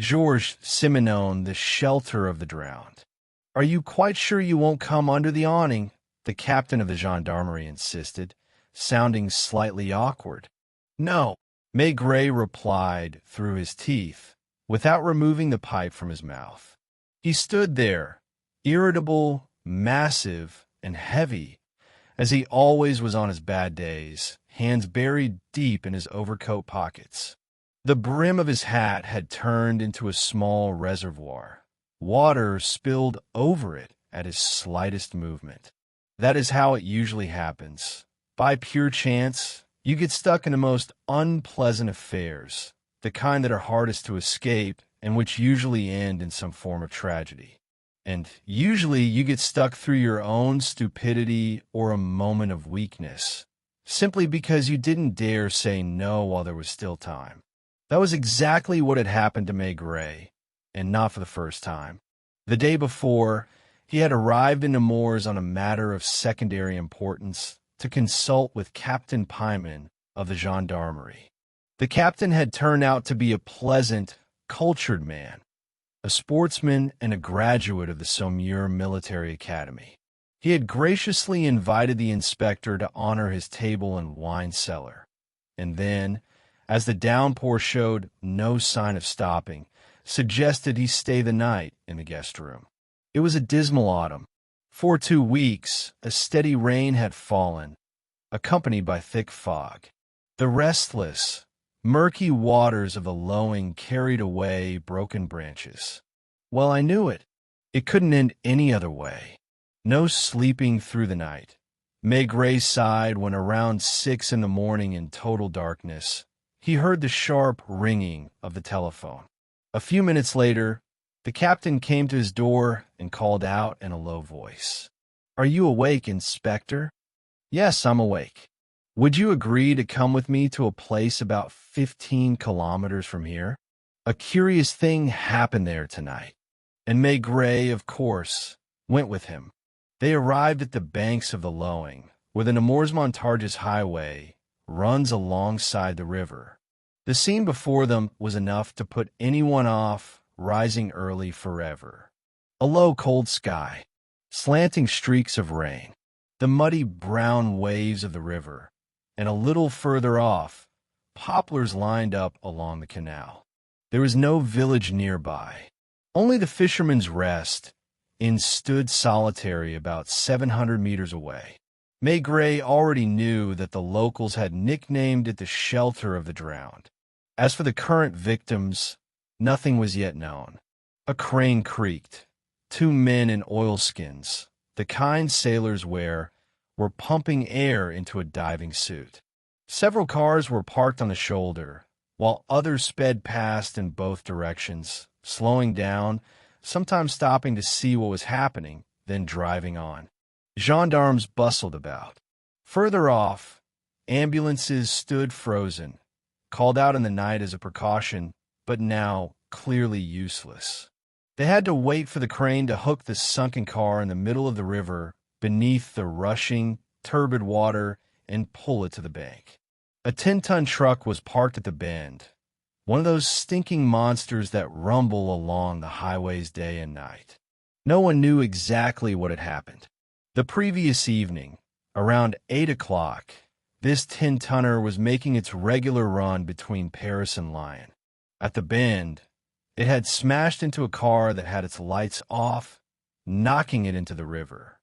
Georges Simenon, the shelter of the drowned. Are you quite sure you won't come under the awning? The captain of the gendarmerie insisted, sounding slightly awkward. No, Maigret replied through his teeth, without removing the pipe from his mouth. He stood there, irritable, massive, and heavy, as he always was on his bad days, hands buried deep in his overcoat pockets. The brim of his hat had turned into a small reservoir. Water spilled over it at his slightest movement. That is how it usually happens. By pure chance, you get stuck in the most unpleasant affairs, the kind that are hardest to escape and which usually end in some form of tragedy. And usually you get stuck through your own stupidity or a moment of weakness, simply because you didn't dare say no while there was still time. That was exactly what had happened to Maigret, and not for the first time. The day before, he had arrived in Nemours on a matter of secondary importance to consult with Captain Paiement of the gendarmerie. The captain had turned out to be a pleasant, cultured man, a sportsman and a graduate of the Saumur Military Academy. He had graciously invited the inspector to honor his table and wine cellar, and then, as the downpour showed no sign of stopping, suggested he stay the night in the guest room. It was a dismal autumn. For 2 weeks, a steady rain had fallen, accompanied by thick fog. The restless, murky waters of the Loing carried away broken branches. Well, I knew it. It couldn't end any other way. No sleeping through the night. Maigret sighed when around 6 in the morning in total darkness, he heard the sharp ringing of the telephone. A few minutes later, the captain came to his door and called out in a low voice, "Are you awake, Inspector?" "Yes, I'm awake." "Would you agree to come with me to a place about 15 kilometers from here? A curious thing happened there tonight." And Maigret, of course, went with him. They arrived at the banks of the Loing, where the Nemours-Montargis highway runs alongside the river. The scene before them was enough to put anyone off rising early forever. A low, cold sky, slanting streaks of rain, the muddy brown waves of the river, and a little further off, poplars lined up along the canal. There was no village nearby. Only the Fisherman's Rest Inn stood solitary about 700 meters away. Maigret already knew that the locals had nicknamed it the shelter of the drowned. As for the current victims, nothing was yet known. A crane creaked. 2 men in oilskins, the kind sailors wear, were pumping air into a diving suit. Several cars were parked on the shoulder, while others sped past in both directions, slowing down, sometimes stopping to see what was happening, then driving on. Gendarmes bustled about. Further off, ambulances stood frozen, called out in the night as a precaution, but now clearly useless. They had to wait for the crane to hook the sunken car in the middle of the river beneath the rushing, turbid water and pull it to the bank. A 10-ton truck was parked at the bend, one of those stinking monsters that rumble along the highways day and night. No one knew exactly what had happened. The previous evening, around 8 o'clock, this 10-tonner was making its regular run between Paris and Lyon. At the bend, it had smashed into a car that had its lights off, knocking it into the river.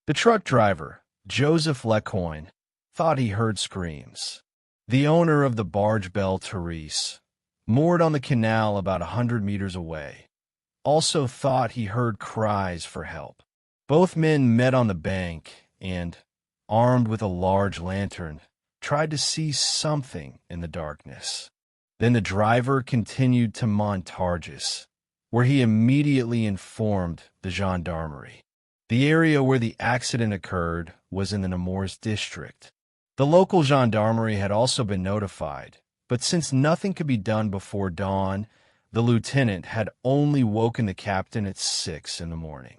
The truck driver, Joseph Lecoin, thought he heard screams. The owner of the barge Belle Therese, moored on the canal about 100 meters away, also thought he heard cries for help. Both men met on the bank and, armed with a large lantern, tried to see something in the darkness. Then the driver continued to Montargis, where he immediately informed the gendarmerie. The area where the accident occurred was in the Nemours district. The local gendarmerie had also been notified, but since nothing could be done before dawn, the lieutenant had only woken the captain at 6 in the morning.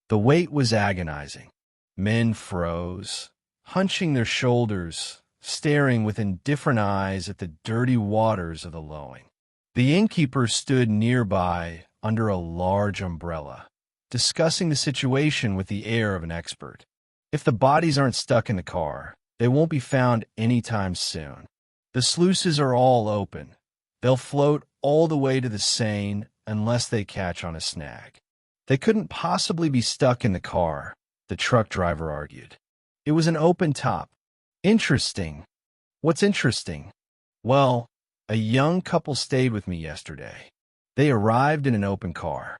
The wait was agonizing. Men froze, hunching their shoulders, staring with indifferent eyes at the dirty waters of the Loing. The innkeeper stood nearby under a large umbrella, discussing the situation with the air of an expert. If the bodies aren't stuck in the car, they won't be found anytime soon. The sluices are all open. They'll float all the way to the Seine unless they catch on a snag. They couldn't possibly be stuck in the car, the truck driver argued. It was an open top. Interesting. What's interesting? Well, a young couple stayed with me yesterday. They arrived in an open car.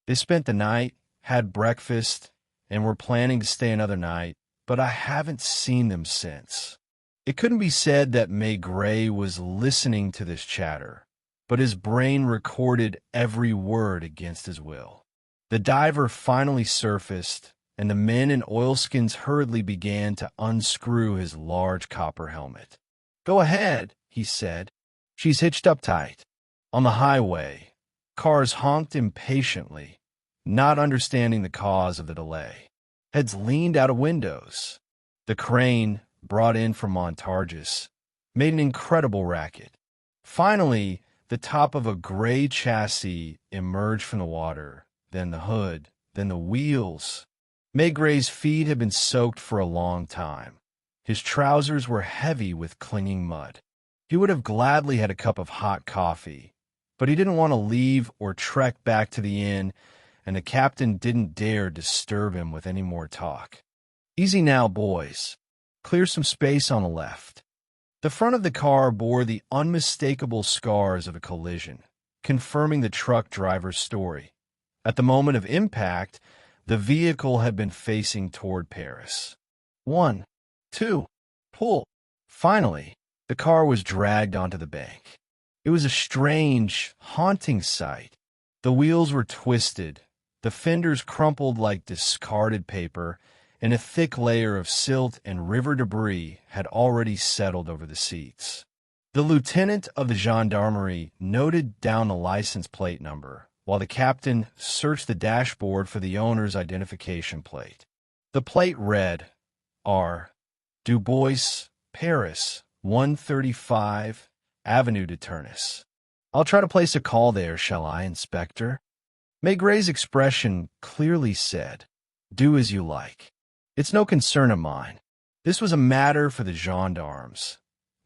They spent the night, had breakfast, and were planning to stay another night, but I haven't seen them since. It couldn't be said that Maigret was listening to this chatter, but his brain recorded every word against his will. The diver finally surfaced, and the men in oilskins hurriedly began to unscrew his large copper helmet. "Go ahead," he said. "She's hitched up tight." On the highway, cars honked impatiently, not understanding the cause of the delay. Heads leaned out of windows. The crane, brought in from Montargis, made an incredible racket. Finally, the top of a gray chassis emerged from the water, then the hood, then the wheels. Maigret's feet had been soaked for a long time. His trousers were heavy with clinging mud. He would have gladly had a cup of hot coffee, but he didn't want to leave or trek back to the inn, and the captain didn't dare disturb him with any more talk. "Easy now, boys. Clear some space on the left." The front of the car bore the unmistakable scars of a collision, confirming the truck driver's story. At the moment of impact, the vehicle had been facing toward Paris. 1, 2, pull. Finally, the car was dragged onto the bank. It was a strange, haunting sight. The wheels were twisted, the fenders crumpled like discarded paper, and a thick layer of silt and river debris had already settled over the seats. The lieutenant of the gendarmerie noted down the license plate number, while the captain searched the dashboard for the owner's identification plate. The plate read, R. Dubois, Paris, 135 Avenue de Tournes. "I'll try to place a call there, shall I, Inspector?" Maigret's expression clearly said, "Do as you like. It's no concern of mine. This was a matter for the gendarmes,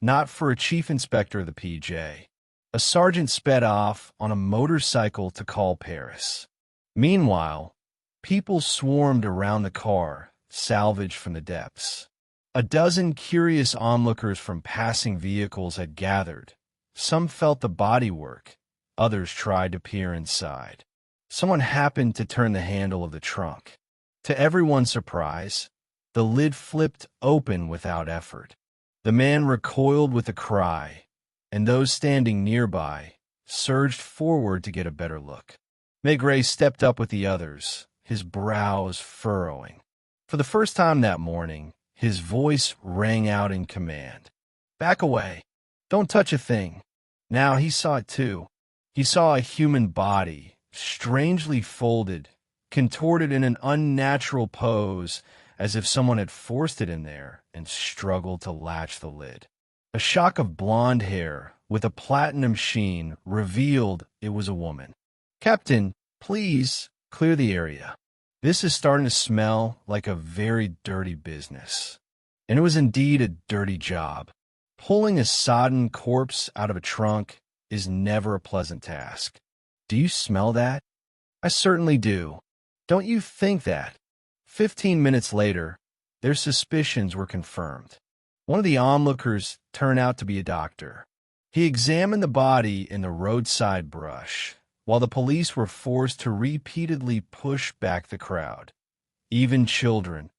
not for a chief inspector of the PJ." A sergeant sped off on a motorcycle to call Paris. Meanwhile, people swarmed around the car, salvaged from the depths. A dozen curious onlookers from passing vehicles had gathered. Some felt the bodywork, others tried to peer inside. Someone happened to turn the handle of the trunk. To everyone's surprise, the lid flipped open without effort. The man recoiled with a cry, and those standing nearby surged forward to get a better look. Maigret stepped up with the others, his brows furrowing. For the first time that morning, his voice rang out in command. "Back away. Don't touch a thing." Now he saw it too. He saw a human body, strangely folded, contorted in an unnatural pose, as if someone had forced it in there and struggled to latch the lid. A shock of blonde hair with a platinum sheen revealed it was a woman. "Captain, please clear the area. This is starting to smell like a very dirty business." And it was indeed a dirty job. Pulling a sodden corpse out of a trunk is never a pleasant task. Do you smell that? I certainly do. Don't you think that? 15 minutes later, their suspicions were confirmed. One of the onlookers turned out to be a doctor. He examined the body in the roadside brush, while the police were forced to repeatedly push back the crowd, even children,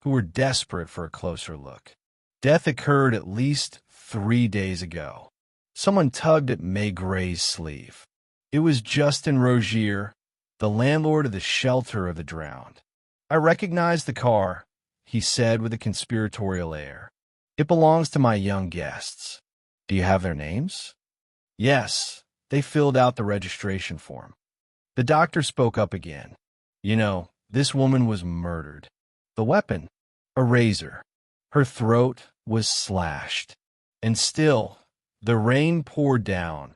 who were desperate for a closer look. Death occurred at least 3 days ago. Someone tugged at Maigret's sleeve. It was Justin Rogier, the landlord of the shelter of the drowned. "I recognize the car," he said with a conspiratorial air. "It belongs to my young guests. Do you have their names?" "Yes, they filled out the registration form." The doctor spoke up again. "You know, this woman was murdered. The weapon? A razor. Her throat was slashed. And still, the rain poured down.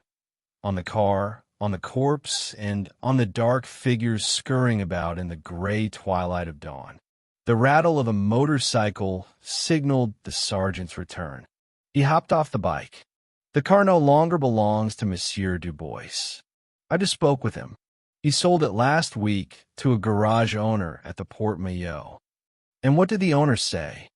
on the car, on the corpse, and on the dark figures scurrying about in the gray twilight of dawn. The rattle of a motorcycle signaled the sergeant's return. He hopped off the bike. The car no longer belongs to Monsieur Dubois. I just spoke with him. He sold it last week to a garage owner at the Port Maillot. And what did the owner say?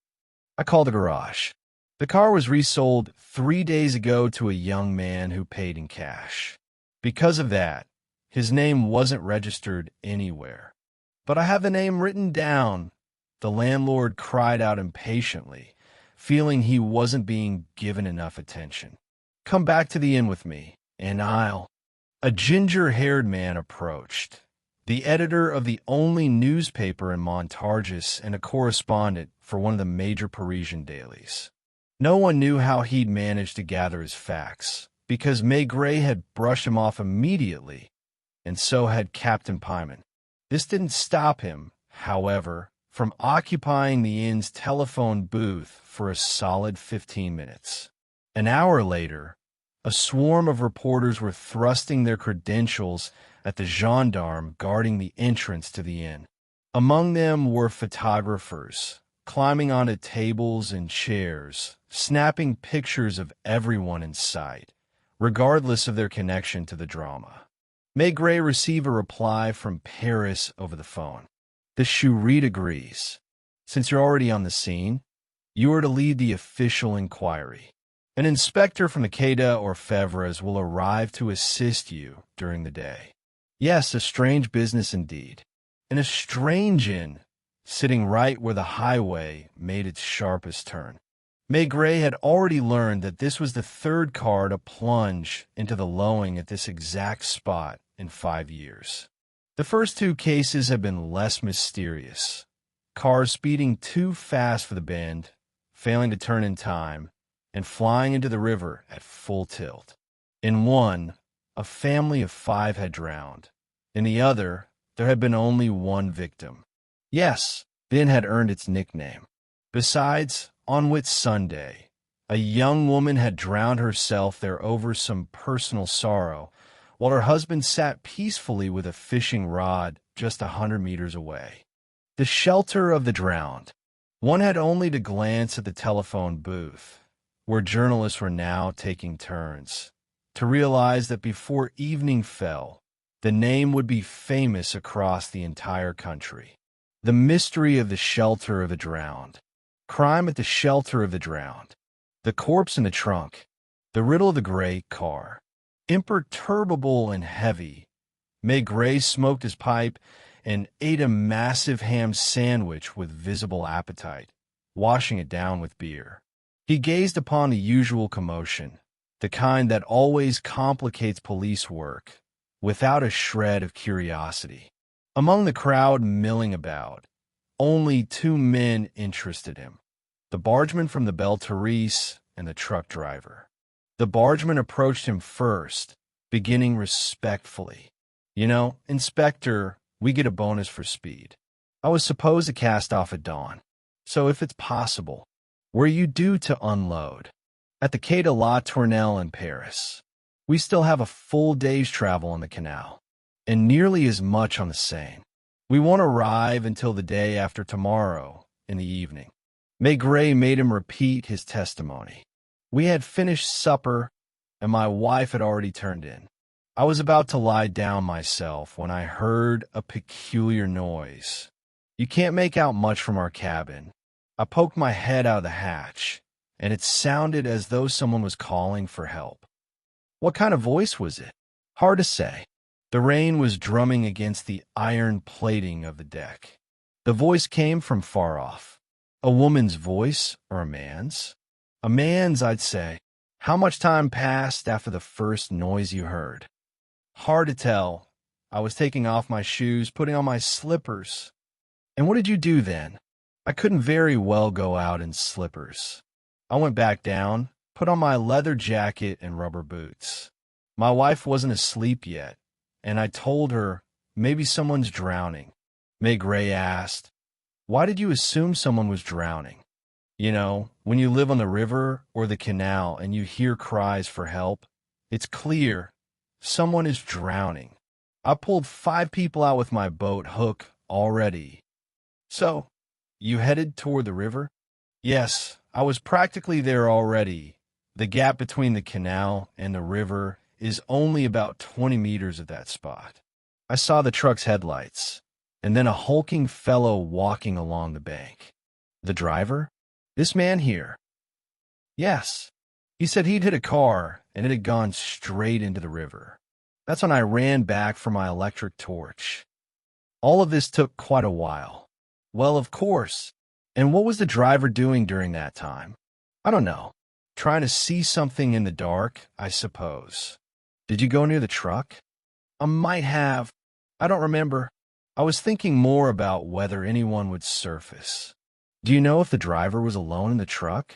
I called the garage. The car was resold 3 days ago to a young man who paid in cash. Because of that, his name wasn't registered anywhere. But I have the name written down. The landlord cried out impatiently, feeling he wasn't being given enough attention. Come back to the inn with me, and I'll... A ginger-haired man approached, the editor of the only newspaper in Montargis and a correspondent for one of the major Parisian dailies. No one knew how he'd managed to gather his facts, because Maigret had brushed him off immediately, and so had Captain Paiement. This didn't stop him, however, from occupying the inn's telephone booth for a solid 15 minutes. An hour later, a swarm of reporters were thrusting their credentials at the gendarme guarding the entrance to the inn. Among them were photographers, climbing onto tables and chairs, snapping pictures of everyone in sight, regardless of their connection to the drama. Maigret received a reply from Paris over the phone. The Chourit agrees. Since you're already on the scene, you are to lead the official inquiry. An inspector from the Quai d'Orfèvres will arrive to assist you during the day. Yes, a strange business indeed. And a strange inn, sitting right where the highway made its sharpest turn. Maigret had already learned that this was the third car to plunge into the Loing at this exact spot in 5 years. The first 2 cases have been less mysterious. Cars speeding too fast for the bend, failing to turn in time, and flying into the river at full tilt. In one, a family of 5 had drowned. In the other, there had been only 1 victim. Yes, the inn had earned its nickname. Besides, on Whitsunday, a young woman had drowned herself there over some personal sorrow, while her husband sat peacefully with a fishing rod just 100 meters away. The shelter of the drowned. One had only to glance at the telephone booth, where journalists were now taking turns, to realize that before evening fell, the name would be famous across the entire country. The mystery of the shelter of the drowned. Crime at the shelter of the drowned. The corpse in the trunk. The riddle of the gray car. Imperturbable and heavy, Maigret smoked his pipe and ate a massive ham sandwich with visible appetite, washing it down with beer. He gazed upon the usual commotion, the kind that always complicates police work, without a shred of curiosity. Among the crowd milling about, only 2 men interested him, the bargeman from the Belle Therese and the truck driver. The bargeman approached him first, beginning respectfully. You know, Inspector, we get a bonus for speed. I was supposed to cast off at dawn, so if it's possible, were you due to unload? At the Quai de la Tournelle in Paris. We still have a full day's travel on the canal, and nearly as much on the Seine. We won't arrive until the day after tomorrow in the evening. Maigret made him repeat his testimony. We had finished supper, and my wife had already turned in. I was about to lie down myself when I heard a peculiar noise. You can't make out much from our cabin. I poked my head out of the hatch, and it sounded as though someone was calling for help. What kind of voice was it? Hard to say. The rain was drumming against the iron plating of the deck. The voice came from far off. A woman's voice or a man's? A man's, I'd say. How much time passed after the first noise you heard? Hard to tell. I was taking off my shoes, putting on my slippers. And what did you do then? I couldn't very well go out in slippers. I went back down, put on my leather jacket and rubber boots. My wife wasn't asleep yet, and I told her, maybe someone's drowning. Maigret asked, why did you assume someone was drowning? You know, when you live on the river or the canal and you hear cries for help, it's clear Someone is drowning. I pulled 5 people out with my boat hook already. So, you headed toward the river? Yes, I was practically there already. The gap between the canal and the river is only about 20 meters at that spot. I saw the truck's headlights, and then a hulking fellow walking along the bank. The driver? This man here? Yes. He said he'd hit a car, and it had gone straight into the river. That's when I ran back for my electric torch. All of this took quite a while. Well, of course. And what was the driver doing during that time? I don't know. Trying to see something in the dark, I suppose. Did you go near the truck? I might have. I don't remember. I was thinking more about whether anyone would surface. Do you know if the driver was alone in the truck?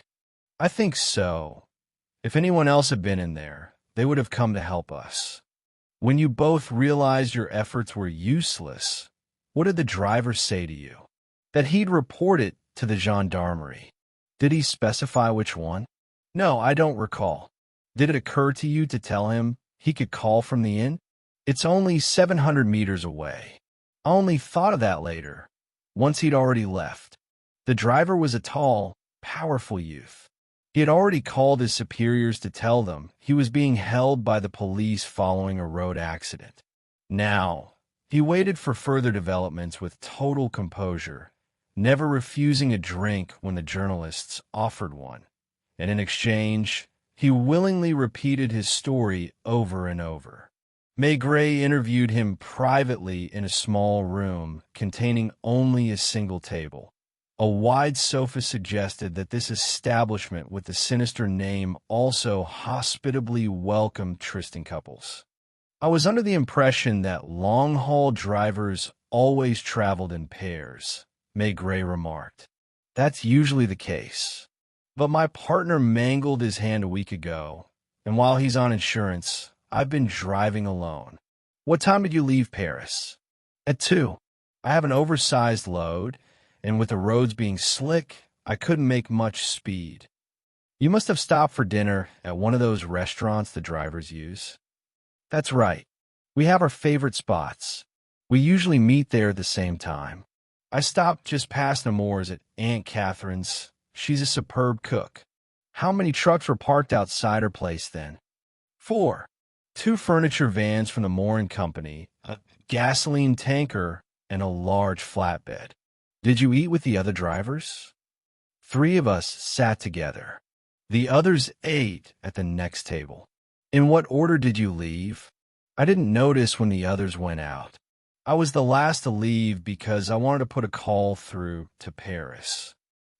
I think so. If anyone else had been in there, they would have come to help us. When you both realized your efforts were useless, what did the driver say to you? That he'd report it to the gendarmerie. Did he specify which one? No, I don't recall. Did it occur to you to tell him he could call from the inn? It's only 700 meters away. I only thought of that later, once he'd already left. The driver was a tall, powerful youth. He had already called his superiors to tell them he was being held by the police following a road accident. Now, he waited for further developments with total composure, never refusing a drink when the journalists offered one. And in exchange, he willingly repeated his story over and over. Maigret interviewed him privately in a small room containing only a single table. A wide sofa suggested that this establishment with the sinister name also hospitably welcomed tryst couples. I was under the impression that long-haul drivers always traveled in pairs, Maigret remarked. That's usually the case. But my partner mangled his hand a week ago, and while he's on insurance, I've been driving alone. What time did you leave Paris? At 2. I have an oversized load, and with the roads being slick, I couldn't make much speed. You must have stopped for dinner at one of those restaurants the drivers use. That's right. We have our favorite spots. We usually meet there at the same time. I stopped just past Nemours at Aunt Catherine's. She's a superb cook. How many trucks were parked outside her place then? 4. 2 furniture vans from the Mooring Company, a gasoline tanker, and a large flatbed. Did you eat with the other drivers? 3 of us sat together. The others ate at the next table. In what order did you leave? I didn't notice when the others went out. I was the last to leave because I wanted to put a call through to Paris.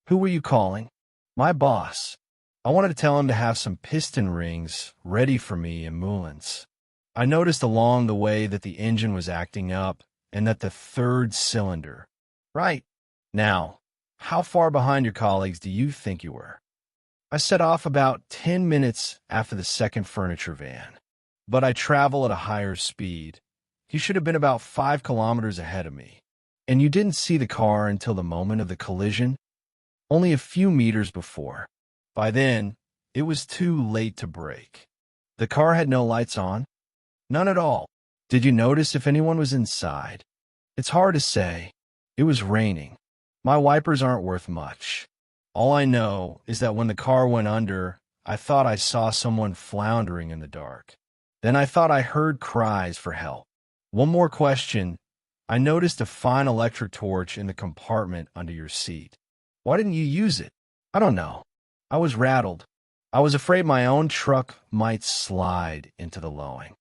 Who were you calling? My boss. I wanted to tell him to have some piston rings ready for me in Moulins. I noticed along the way that the engine was acting up and that the 3rd cylinder. Right. Now, how far behind your colleagues do you think you were? I set off about 10 minutes after the 2nd furniture van, but I travel at a higher speed. You should have been about 5 kilometers ahead of me. And you didn't see the car until the moment of the collision? Only a few meters before. By then, it was too late to brake. The car had no lights on? None at all. Did you notice if anyone was inside? It's hard to say. It was raining. My wipers aren't worth much. All I know is that when the car went under, I thought I saw someone floundering in the dark. Then I thought I heard cries for help. One more question. I noticed a fine electric torch in the compartment under your seat. Why didn't you use it? I don't know. I was rattled. I was afraid my own truck might slide into the Loing.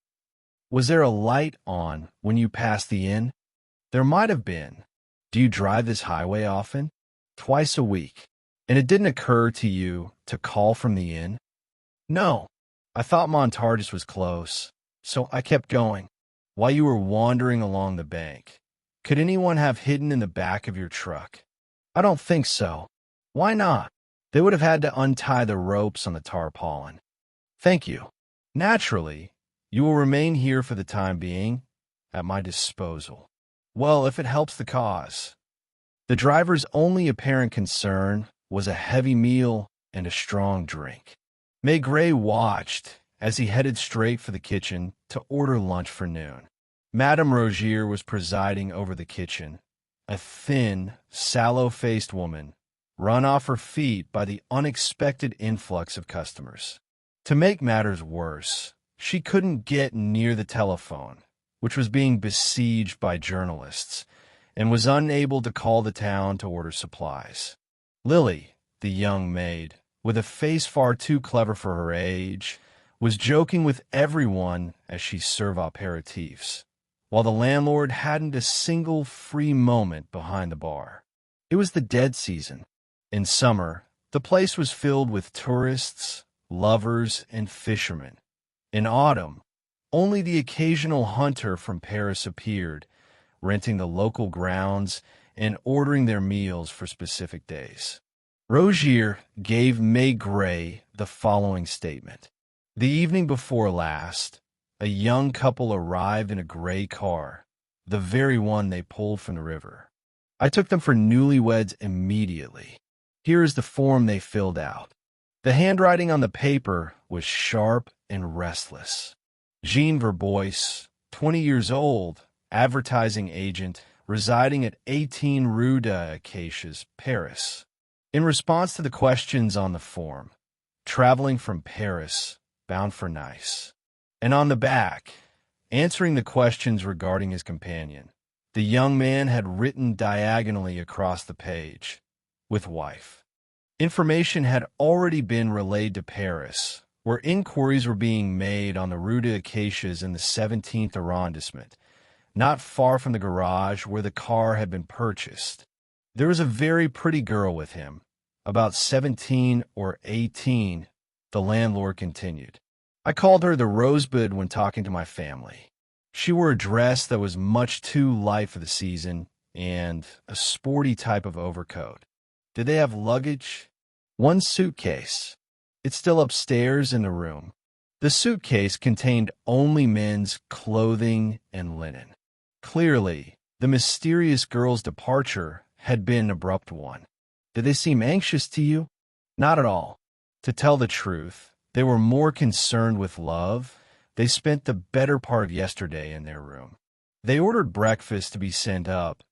Was there a light on when you passed the inn? There might have been. Do you drive this highway often? Twice a week. And it didn't occur to you to call from the inn? No. I thought Montargis was close, so I kept going. While you were wandering along the bank, could anyone have hidden in the back of your truck? I don't think so. Why not? They would have had to untie the ropes on the tarpaulin. Thank you. Naturally, you will remain here for the time being, at my disposal. Well, if it helps the cause. The driver's only apparent concern was a heavy meal and a strong drink. Maigret watched as he headed straight for the kitchen to order lunch for noon. Madame Rogier was presiding over the kitchen, a thin, sallow-faced woman, run off her feet by the unexpected influx of customers. To make matters worse, she couldn't get near the telephone, which was being besieged by journalists, and was unable to call the town to order supplies. Lily, the young maid, with a face far too clever for her age, was joking with everyone as she served aperitifs, while the landlord hadn't a single free moment behind the bar. It was the dead season. In summer, the place was filled with tourists, lovers, and fishermen. In autumn, only the occasional hunter from Paris appeared, renting the local grounds and ordering their meals for specific days. Rogier gave Maigret the following statement. The evening before last, a young couple arrived in a gray car, the very one they pulled from the river. I took them for newlyweds immediately. Here is the form they filled out. The handwriting on the paper was sharp and restless. Jean Verbois, 20 years old, advertising agent, residing at 18 Rue des Acacias, Paris. In response to the questions on the form, traveling from Paris, bound for Nice. And on the back, answering the questions regarding his companion, the young man had written diagonally across the page, with wife. Information had already been relayed to Paris, where inquiries were being made on the Rue des Acacias in the 17th arrondissement, not far from the garage where the car had been purchased. There was a very pretty girl with him, about 17 or 18, the landlord continued. I called her the Rosebud when talking to my family. She wore a dress that was much too light for the season and a sporty type of overcoat. Did they have luggage? One suitcase. It's still upstairs in the room. The suitcase contained only men's clothing and linen. Clearly, the mysterious girl's departure had been an abrupt one. Did they seem anxious to you? Not at all. To tell the truth, they were more concerned with love. They spent the better part of yesterday in their room. They ordered breakfast to be sent up,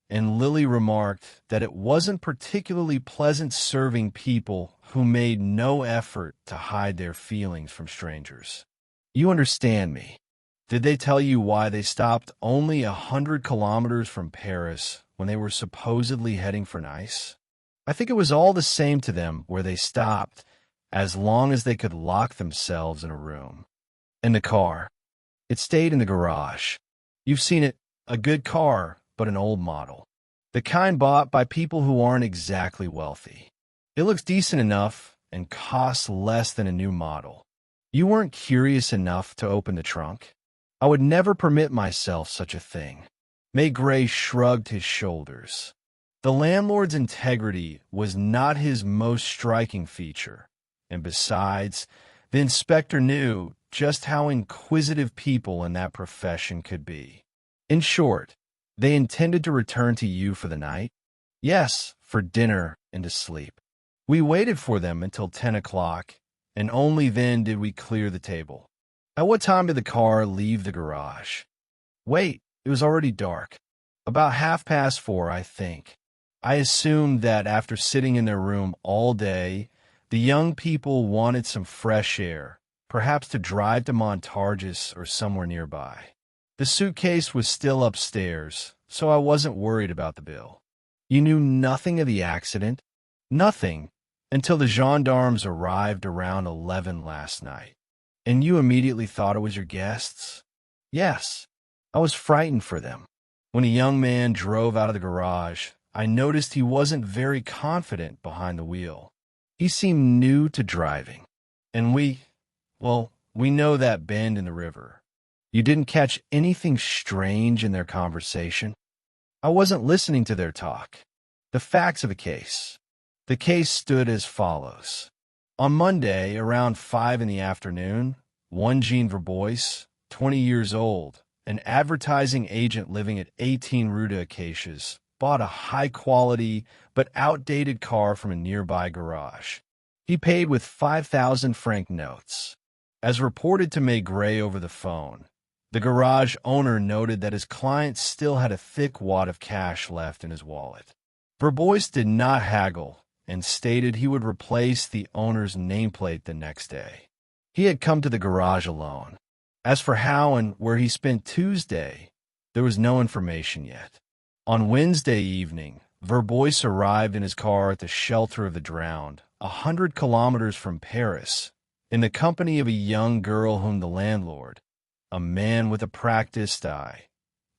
and Lily remarked that it wasn't particularly pleasant serving people who made no effort to hide their feelings from strangers. You understand me. Did they tell you why they stopped only 100 kilometers from Paris when they were supposedly heading for Nice? I think it was all the same to them where they stopped, as long as they could lock themselves in a room. And the car. It stayed in the garage. You've seen it, a good car, but an old model. The kind bought by people who aren't exactly wealthy. It looks decent enough and costs less than a new model. You weren't curious enough to open the trunk? I would never permit myself such a thing. Maigret shrugged his shoulders. The landlord's integrity was not his most striking feature, and besides, the inspector knew just how inquisitive people in that profession could be. In short, they intended to return to you for the night? Yes, for dinner and to sleep. We waited for them until 10 o'clock, and only then did we clear the table. At what time did the car leave the garage? Wait, it was already dark. About 4:30, I think. I assumed that after sitting in their room all day, the young people wanted some fresh air, perhaps to drive to Montargis or somewhere nearby. The suitcase was still upstairs, so I wasn't worried about the bill. You knew nothing of the accident? Nothing, until the gendarmes arrived around 11 last night. And you immediately thought it was your guests? Yes, I was frightened for them. When a young man drove out of the garage, I noticed he wasn't very confident behind the wheel. He seemed new to driving. And we know that bend in the river. You didn't catch anything strange in their conversation? I wasn't listening to their talk. The facts of the case. The case stood as follows. On Monday, around 5 in the afternoon, one Jean Verbois, 20 years old, an advertising agent living at 18 Rue des Acacias, bought a high-quality but outdated car from a nearby garage. He paid with 5,000 franc notes. As reported to Maigret over the phone, the garage owner noted that his client still had a thick wad of cash left in his wallet. Verbois did not haggle and stated he would replace the owner's nameplate the next day. He had come to the garage alone. As for how and where he spent Tuesday, there was no information yet. On Wednesday evening, Verbois arrived in his car at the shelter of the drowned, 100 kilometers from Paris, in the company of a young girl whom the landlord, a man with a practiced eye,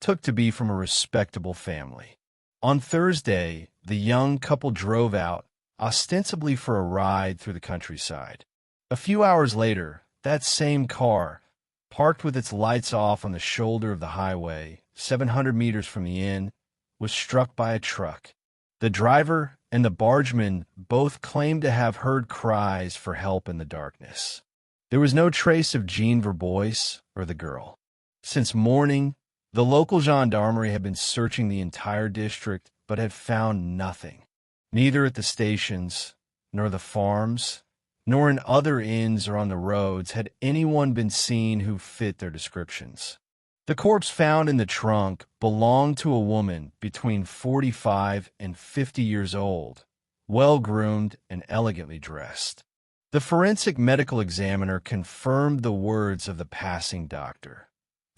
took to be from a respectable family. On Thursday, the young couple drove out, ostensibly for a ride through the countryside. A few hours later, that same car, parked with its lights off on the shoulder of the highway, 700 meters from the inn, was struck by a truck. The driver and the bargeman both claimed to have heard cries for help in the darkness. There was no trace of Jean Verbois or the girl. Since morning, the local gendarmerie had been searching the entire district but had found nothing. Neither at the stations, nor the farms, nor in other inns or on the roads had anyone been seen who fit their descriptions. The corpse found in the trunk belonged to a woman between 45 and 50 years old, well-groomed and elegantly dressed. The forensic medical examiner confirmed the words of the passing doctor.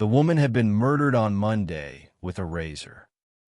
The woman had been murdered on Monday with a razor.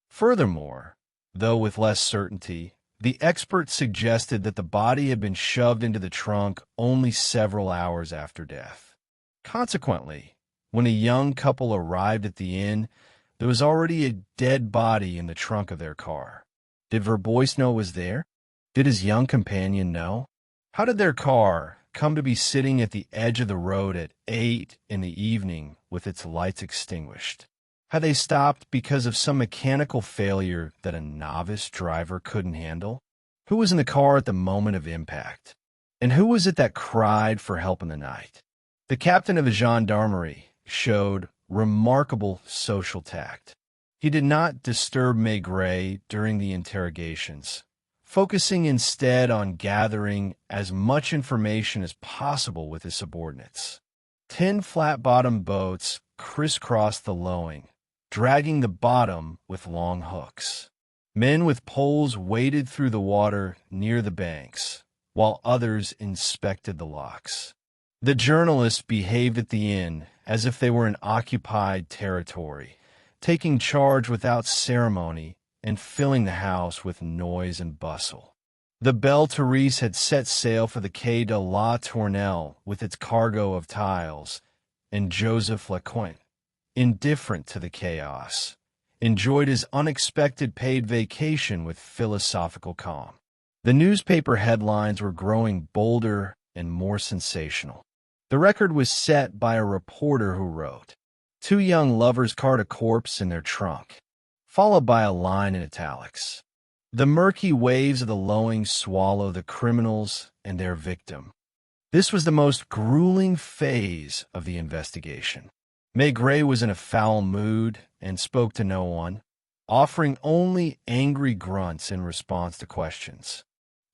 Furthermore, though with less certainty, the expert suggested that the body had been shoved into the trunk only several hours after death. Consequently, when a young couple arrived at the inn, there was already a dead body in the trunk of their car. Did Verbois know it was there? Did his young companion know? How did their car come to be sitting at the edge of the road at 8 in the evening with its lights extinguished? Had they stopped because of some mechanical failure that a novice driver couldn't handle? Who was in the car at the moment of impact? And who was it that cried for help in the night? The captain of the gendarmerie showed remarkable social tact. He did not disturb Maigret during the interrogations, focusing instead on gathering as much information as possible with his subordinates. 10 flat-bottomed boats crisscrossed the Loing, dragging the bottom with long hooks. Men with poles waded through the water near the banks, while others inspected the locks. The journalists behaved at the inn as if they were in occupied territory, taking charge without ceremony and filling the house with noise and bustle. The Belle Therese had set sail for the Quai de la Tournelle with its cargo of tiles, and Joseph Lecointe, indifferent to the chaos, enjoyed his unexpected paid vacation with philosophical calm. The newspaper headlines were growing bolder and more sensational. The record was set by a reporter who wrote, "Two young lovers cart a corpse in their trunk," followed by a line in italics. "The murky waves of the Loing swallow the criminals and their victim." This was the most grueling phase of the investigation. Maigret was in a foul mood and spoke to no one, offering only angry grunts in response to questions.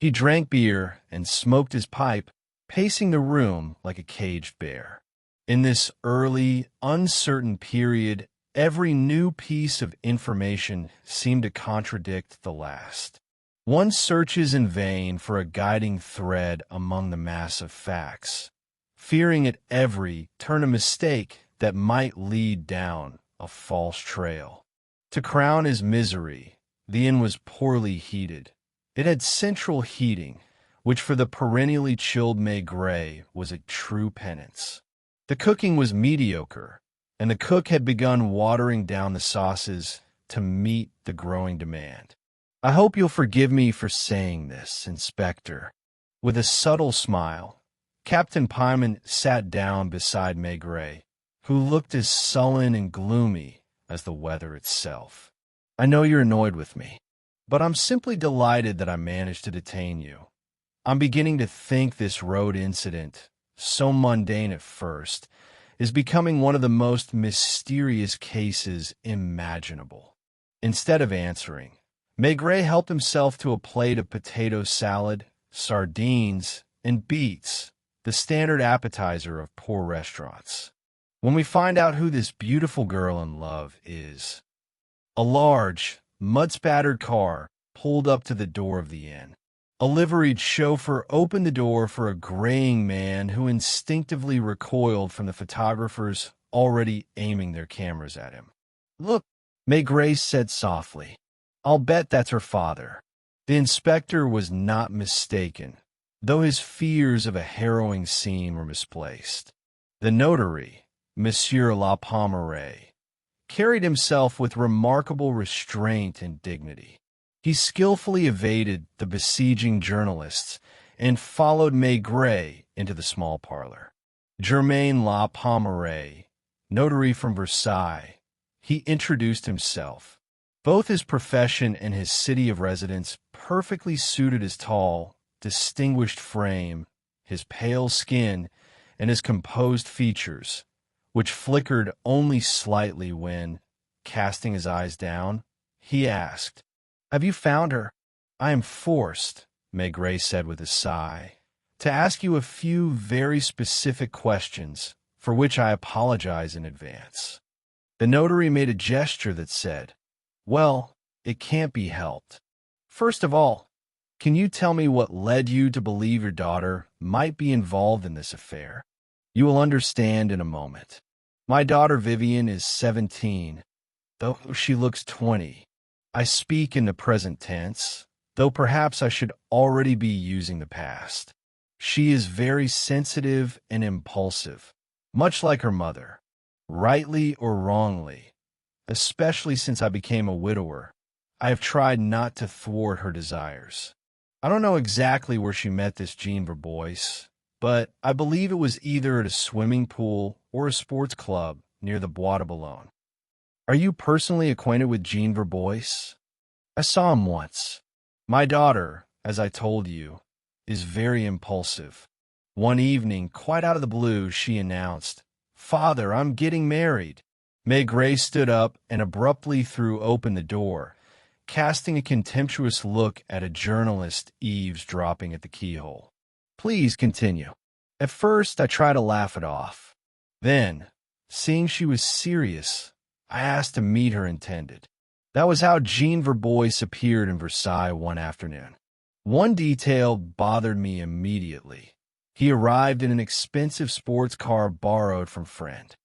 He drank beer and smoked his pipe, pacing the room like a caged bear. In this early, uncertain period, every new piece of information seemed to contradict the last. One searches in vain for a guiding thread among the mass of facts, fearing at every turn a mistake that might lead down a false trail. To crown his misery, the inn was poorly heated. It had central heating, which for the perennially chilled Maigret was a true penance. The cooking was mediocre, and the cook had begun watering down the sauces to meet the growing demand. "I hope you'll forgive me for saying this, Inspector." With a subtle smile, Captain Paiement sat down beside Maigret, who looked as sullen and gloomy as the weather itself. "I know you're annoyed with me, but I'm simply delighted that I managed to detain you. I'm beginning to think this road incident, so mundane at first, is becoming one of the most mysterious cases imaginable." Instead of answering, Maigret helped himself to a plate of potato salad, sardines, and beets, the standard appetizer of poor restaurants. When we find out who this beautiful girl in love is. A large, mud-spattered car pulled up to the door of the inn. A liveried chauffeur opened the door for a graying man who instinctively recoiled from the photographers already aiming their cameras at him. "Look," Maigret said softly. "I'll bet that's her father." The inspector was not mistaken, though his fears of a harrowing scene were misplaced. The notary, Monsieur La Pommeraye, carried himself with remarkable restraint and dignity. He skillfully evaded the besieging journalists and followed Maigret into the small parlor. Germain La Pommeraye, notary from Versailles, he introduced himself. Both his profession and his city of residence perfectly suited his tall, distinguished frame, his pale skin, and his composed features, which flickered only slightly when, casting his eyes down, he asked, "Have you found her?" "I am forced," Maigret said with a sigh, "to ask you a few very specific questions, for which I apologize in advance." The notary made a gesture that said, "Well, it can't be helped. First of all, can you tell me what led you to believe your daughter might be involved in this affair? You will understand in a moment. My daughter Vivian is 17, though she looks 20. I speak in the present tense, though perhaps I should already be using the past. She is very sensitive and impulsive, much like her mother, rightly or wrongly. Especially since I became a widower, I have tried not to thwart her desires. I don't know exactly where she met this Jean Verbois, but I believe it was either at a swimming pool or a sports club near the Bois de Boulogne. Are you personally acquainted with Jean Verbois? I saw him once. My daughter, as I told you, is very impulsive. One evening, quite out of the blue, she announced, "Father, I'm getting married." Maigret stood up and abruptly threw open the door, casting a contemptuous look at a journalist eavesdropping at the keyhole. "Please continue." At first, I tried to laugh it off. Then, seeing she was serious, I asked to meet her intended. That was how Jean Verbois appeared in Versailles one afternoon. One detail bothered me immediately. He arrived in an expensive sports car borrowed from friend.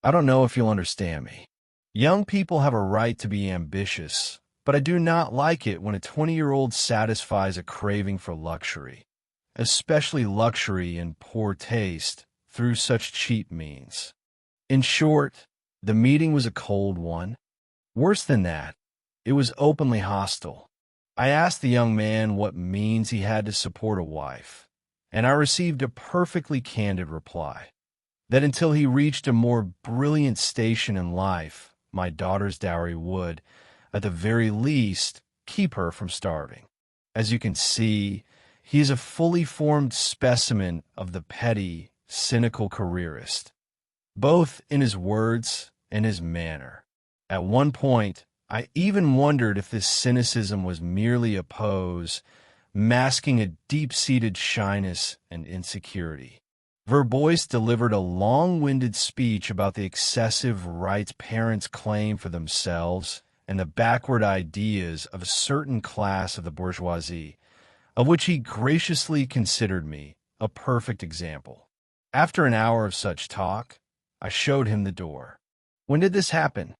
I don't know if you'll understand me. Young people have a right to be ambitious, but I do not like it when a 20-year-old satisfies a craving for luxury, especially luxury in poor taste, through such cheap means. In short, the meeting was a cold one. Worse than that, it was openly hostile. I asked the young man what means he had to support a wife, and I received a perfectly candid reply. That until he reached a more brilliant station in life, my daughter's dowry would, at the very least, keep her from starving. As you can see, he is a fully formed specimen of the petty, cynical careerist, both in his words and his manner. At one point, I even wondered if this cynicism was merely a pose, masking a deep-seated shyness and insecurity. Verbois delivered a long-winded speech about the excessive rights parents claim for themselves and the backward ideas of a certain class of the bourgeoisie, of which he graciously considered me a perfect example. After an hour of such talk, I showed him the door. "When did this happen?"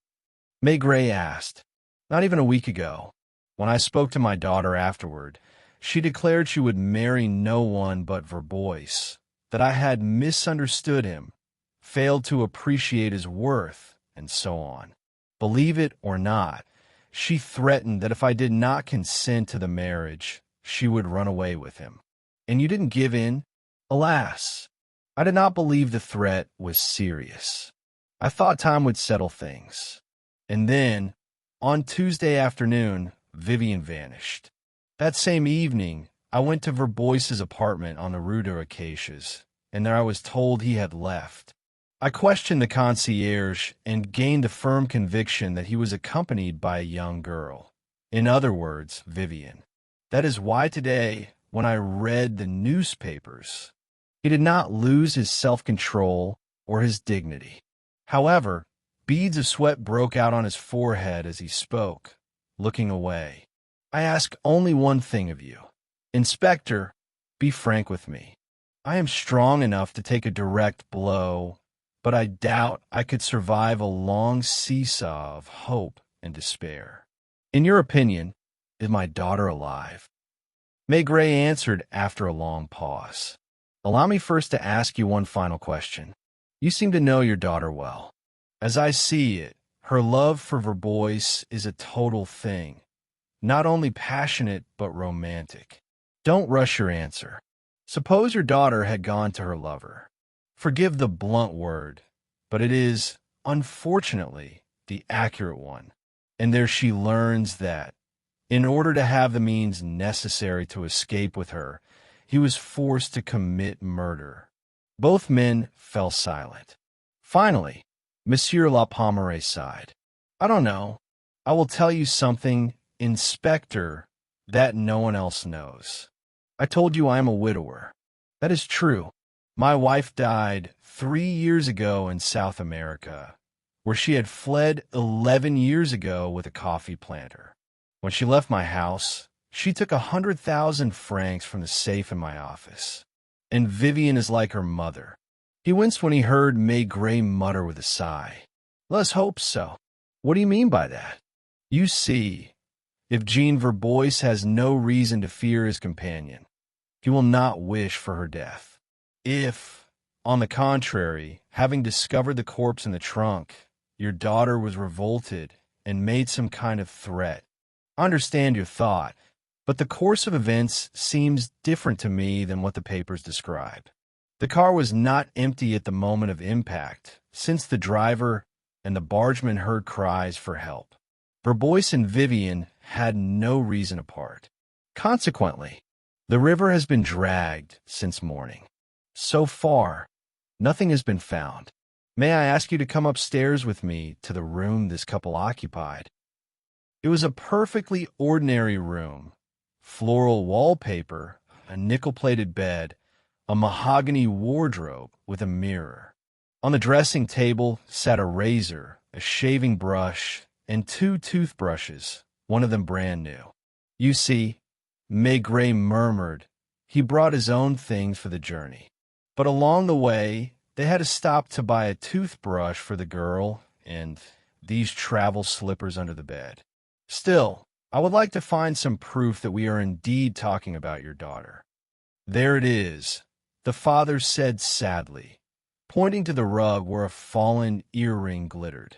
Maigret asked. "Not even a week ago. When I spoke to my daughter afterward, she declared she would marry no one but Verbois, that I had misunderstood him, failed to appreciate his worth, and so on. Believe it or not, she threatened that if I did not consent to the marriage, she would run away with him. And you didn't give in?" Alas, I did not believe the threat was serious. I thought time would settle things. And then, on Tuesday afternoon, Vivian vanished. That same evening, I went to Verbois's apartment on the Rue des Acacias, and there I was told he had left. I questioned the concierge and gained the firm conviction that he was accompanied by a young girl. In other words, Vivian. That is why today, when I read the newspapers, He did not lose his self-control or his dignity. However, beads of sweat broke out on his forehead as he spoke, looking away. I ask only one thing of you. Inspector, be frank with me. I am strong enough to take a direct blow, but I doubt I could survive a long seesaw of hope and despair. In your opinion, is my daughter alive? Maigret answered after a long pause. Allow me first to ask you one final question. You seem to know your daughter well. As I see it, her love for Verbois is a total thing, not only passionate but romantic. Don't rush your answer. Suppose your daughter had gone to her lover. Forgive the blunt word, but it is, unfortunately, the accurate one. And there she learns that, in order to have the means necessary to escape with her, he was forced to commit murder. Both men fell silent. Finally, Monsieur La Pommeraye sighed. I don't know. I will tell you something, Inspector, that no one else knows. I told you I am a widower. That is true. My wife died 3 years ago in South America, where she had fled 11 years ago with a coffee planter. When she left my house, she took 100,000 francs from the safe in my office. And Vivian is like her mother. He winced when he heard Maigret mutter with a sigh. Let's hope so. What do you mean by that? You see, if Jean Verbois has no reason to fear his companion, he will not wish for her death. If, on the contrary, having discovered the corpse in the trunk, your daughter was revolted and made some kind of threat, I understand your thought, but the course of events seems different to me than what the papers describe. The car was not empty at the moment of impact, since the driver and the bargeman heard cries for help. Verbois and Vivian had no reason apart. Consequently, the river has been dragged since morning. So far, nothing has been found. May I ask you to come upstairs with me to the room this couple occupied? It was a perfectly ordinary room. Floral wallpaper, a nickel-plated bed, a mahogany wardrobe with a mirror. On the dressing table sat a razor, a shaving brush, and 2 toothbrushes, one of them brand new. You see, Maigret murmured, he brought his own things for the journey. But along the way, they had to stop to buy a toothbrush for the girl and these travel slippers under the bed. Still, I would like to find some proof that we are indeed talking about your daughter. There it is, the father said sadly, pointing to the rug where a fallen earring glittered.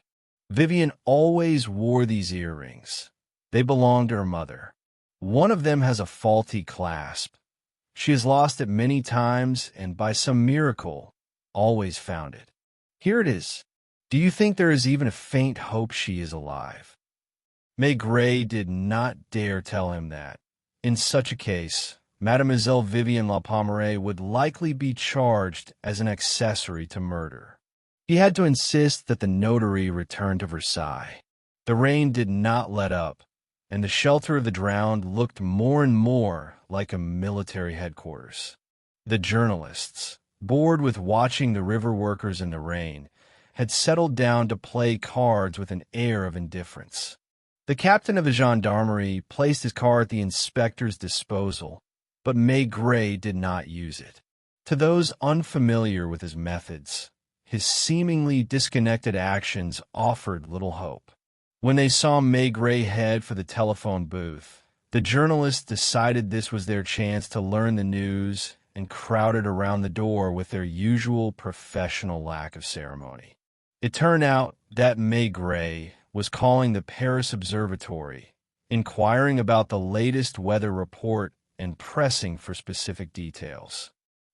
Vivian always wore these earrings. They belonged to her mother. One of them has a faulty clasp. She has lost it many times and by some miracle always found it. Here it is. Do you think there is even a faint hope she is alive? Maigret did not dare tell him that. In such a case, Mademoiselle Vivian La Pommeraye would likely be charged as an accessory to murder. He had to insist that the notary return to Versailles. The rain did not let up, and the shelter of the drowned looked more and more like a military headquarters. The journalists, bored with watching the river workers in the rain, had settled down to play cards with an air of indifference. The captain of the gendarmerie placed his car at the inspector's disposal, but Maigret did not use it. To those unfamiliar with his methods, his seemingly disconnected actions offered little hope. When they saw Maigret head for the telephone booth, the journalists decided this was their chance to learn the news and crowded around the door with their usual professional lack of ceremony. It turned out that Maigret was calling the Paris Observatory, inquiring about the latest weather report and pressing for specific details.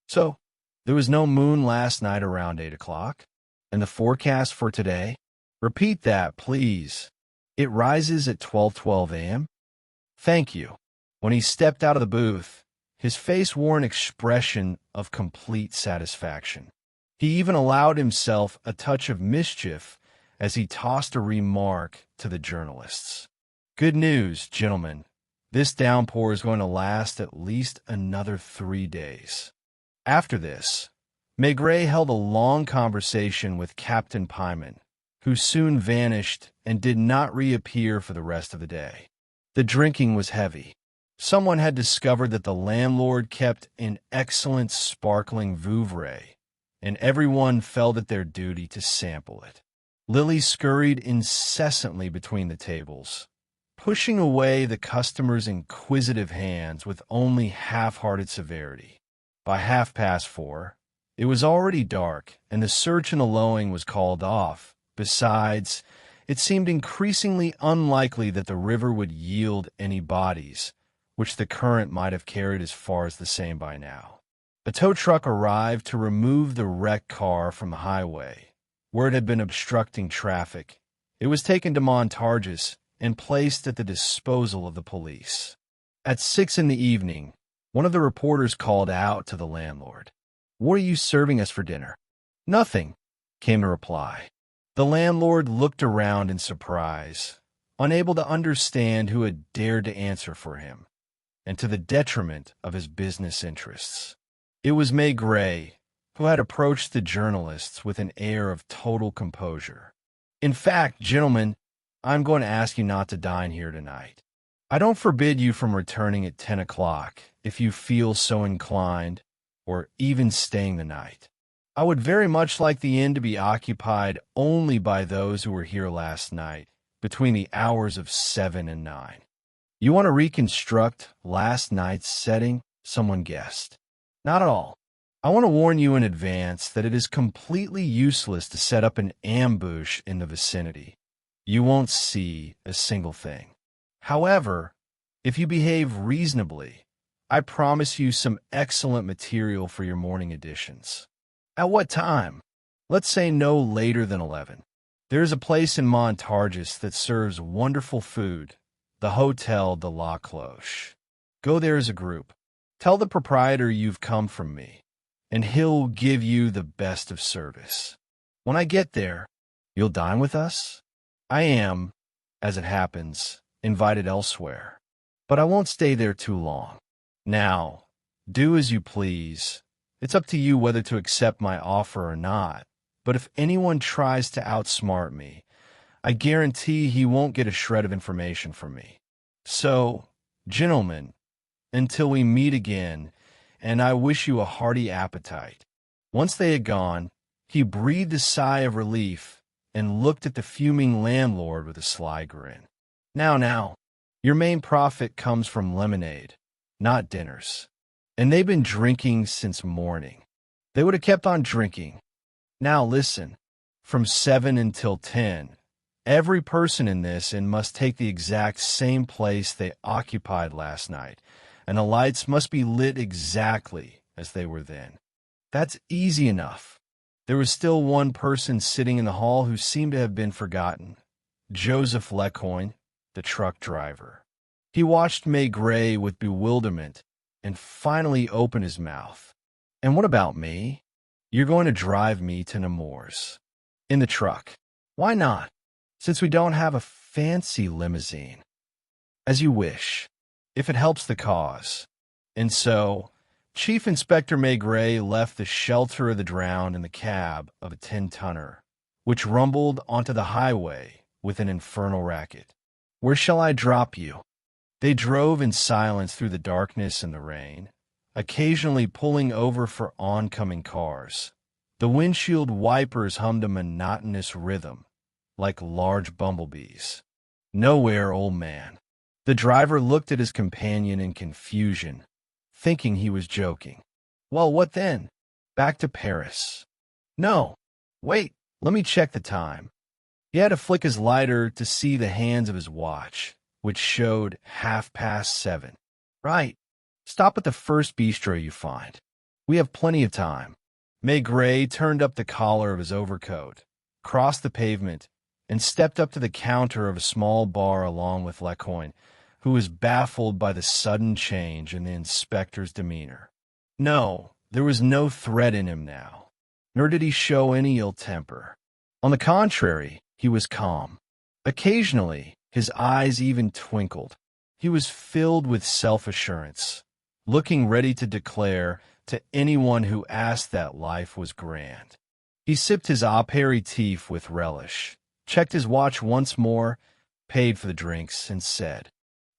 So, there was no moon last night around 8 o'clock. And the forecast for today? Repeat that, please. It rises at 12:12 a.m.? Thank you. When he stepped out of the booth, his face wore an expression of complete satisfaction. He even allowed himself a touch of mischief as he tossed a remark to the journalists. Good news, gentlemen. This downpour is going to last at least another 3 days. After this, Maigret held a long conversation with Captain Pieman, who soon vanished and did not reappear for the rest of the day. The drinking was heavy. Someone had discovered that the landlord kept an excellent sparkling Vouvray, and everyone felt it their duty to sample it. Lily scurried incessantly between the tables, pushing away the customers' inquisitive hands with only half-hearted severity. By 4:30, it was already dark, and the search in the Loing was called off. Besides, it seemed increasingly unlikely that the river would yield any bodies, which the current might have carried as far as the Seine by now. A tow truck arrived to remove the wrecked car from the highway, where it had been obstructing traffic. It was taken to Montargis and placed at the disposal of the police. At 6 p.m, one of the reporters called out to the landlord, "What are you serving us for dinner?" "Nothing," came the reply. The landlord looked around in surprise, unable to understand who had dared to answer for him, and to the detriment of his business interests. It was Maigret, who had approached the journalists with an air of total composure. "In fact, gentlemen, I'm going to ask you not to dine here tonight. I don't forbid you from returning at 10 o'clock if you feel so inclined, or even staying the night. I would very much like the inn to be occupied only by those who were here last night, between the hours of 7 and 9. You want to reconstruct last night's setting?" someone guessed. "Not at all. I want to warn you in advance that it is completely useless to set up an ambush in the vicinity. You won't see a single thing. However, if you behave reasonably, I promise you some excellent material for your morning editions." "At what time?" "Let's say no later than 11. There is a place in Montargis that serves wonderful food, the Hotel de la Cloche. Go there as a group. Tell the proprietor you've come from me, and he'll give you the best of service. When I get there, you'll dine with us? I am, as it happens, invited elsewhere, but I won't stay there too long. Now, do as you please. It's up to you whether to accept my offer or not, but if anyone tries to outsmart me, I guarantee he won't get a shred of information from me. So, gentlemen, until we meet again, and I wish you a hearty appetite." Once they had gone, he breathed a sigh of relief and looked at the fuming landlord with a sly grin. Now, your main profit comes from lemonade, not dinners. And they've been drinking since morning. They would have kept on drinking. Now listen, from 7 until 10, every person in this inn must take the exact same place they occupied last night, and the lights must be lit exactly as they were then. That's easy enough. There was still one person sitting in the hall who seemed to have been forgotten, Joseph Lecoin, the truck driver. He watched Maigret with bewilderment and finally opened his mouth. "And what about me? You're going to drive me to Nemours." "In the truck." "Why not, since we don't have a fancy limousine?" "As you wish, if it helps the cause." And so, Chief Inspector Maigret left the shelter of the drowned in the cab of a 10-tonner, which rumbled onto the highway with an infernal racket. "Where shall I drop you?" They drove in silence through the darkness and the rain, occasionally pulling over for oncoming cars. The windshield wipers hummed a monotonous rhythm, like large bumblebees. "Nowhere, old man." The driver looked at his companion in confusion, thinking he was joking. "Well, what then? Back to Paris?" "No. Wait, let me check the time." He had to flick his lighter to see the hands of his watch, which showed 7:30. "Right. Stop at the first bistro you find. We have plenty of time." Maigret turned up the collar of his overcoat, crossed the pavement, and stepped up to the counter of a small bar along with Lecoin, who was baffled by the sudden change in the inspector's demeanor. No, there was no threat in him now, nor did he show any ill temper. On the contrary, he was calm. Occasionally, his eyes even twinkled. He was filled with self-assurance, looking ready to declare to anyone who asked that life was grand. He sipped his aperitif with relish, checked his watch once more, paid for the drinks, and said,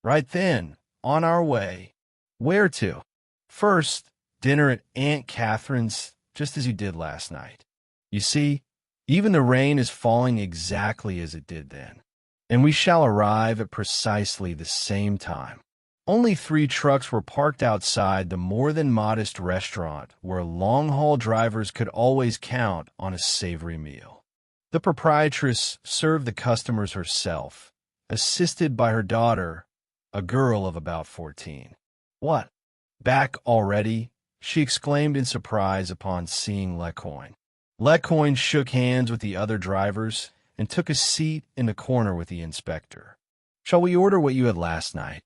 "Right then, on our way." "Where to?" "First, dinner at Aunt Catherine's, just as you did last night. You see, even the rain is falling exactly as it did then, and we shall arrive at precisely the same time." Only 3 trucks were parked outside the more than modest restaurant where long-haul drivers could always count on a savory meal. The proprietress served the customers herself, assisted by her daughter, a girl of about 14. "What? Back already?" she exclaimed in surprise upon seeing Lecoin. Lecoin shook hands with the other drivers and took a seat in the corner with the inspector. "Shall we order what you had last night?"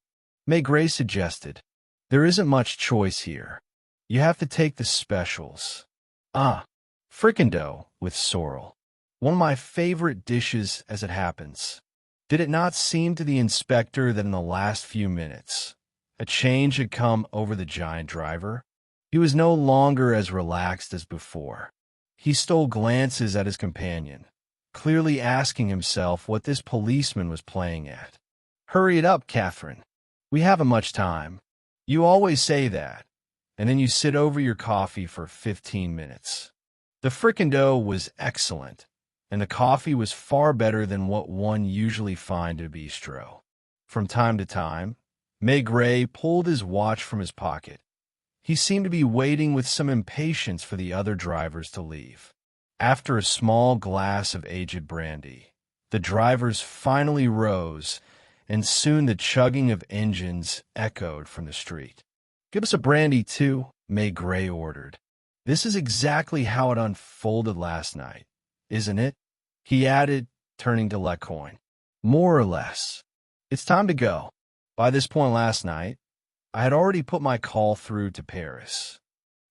Maigret suggested. "There isn't much choice here. You have to take the specials." "Ah, fricandeau with sorrel. One of my favorite dishes as it happens." Did it not seem to the inspector that in the last few minutes a change had come over the giant driver? He was no longer as relaxed as before. He stole glances at his companion, clearly asking himself what this policeman was playing at. "Hurry it up, Catherine. We haven't much time. You always say that, and then you sit over your coffee for 15 minutes. The fricandeau was excellent, and the coffee was far better than what one usually finds at a bistro. From time to time, Maigret pulled his watch from his pocket. He seemed to be waiting with some impatience for the other drivers to leave. After a small glass of aged brandy, the drivers finally rose, and soon the chugging of engines echoed from the street. "Give us a brandy, too," Maigret ordered. "This is exactly how it unfolded last night, isn't it?" he added, turning to Lecoin. "More or less. It's time to go." By this point last night, I had already put my call through to Paris.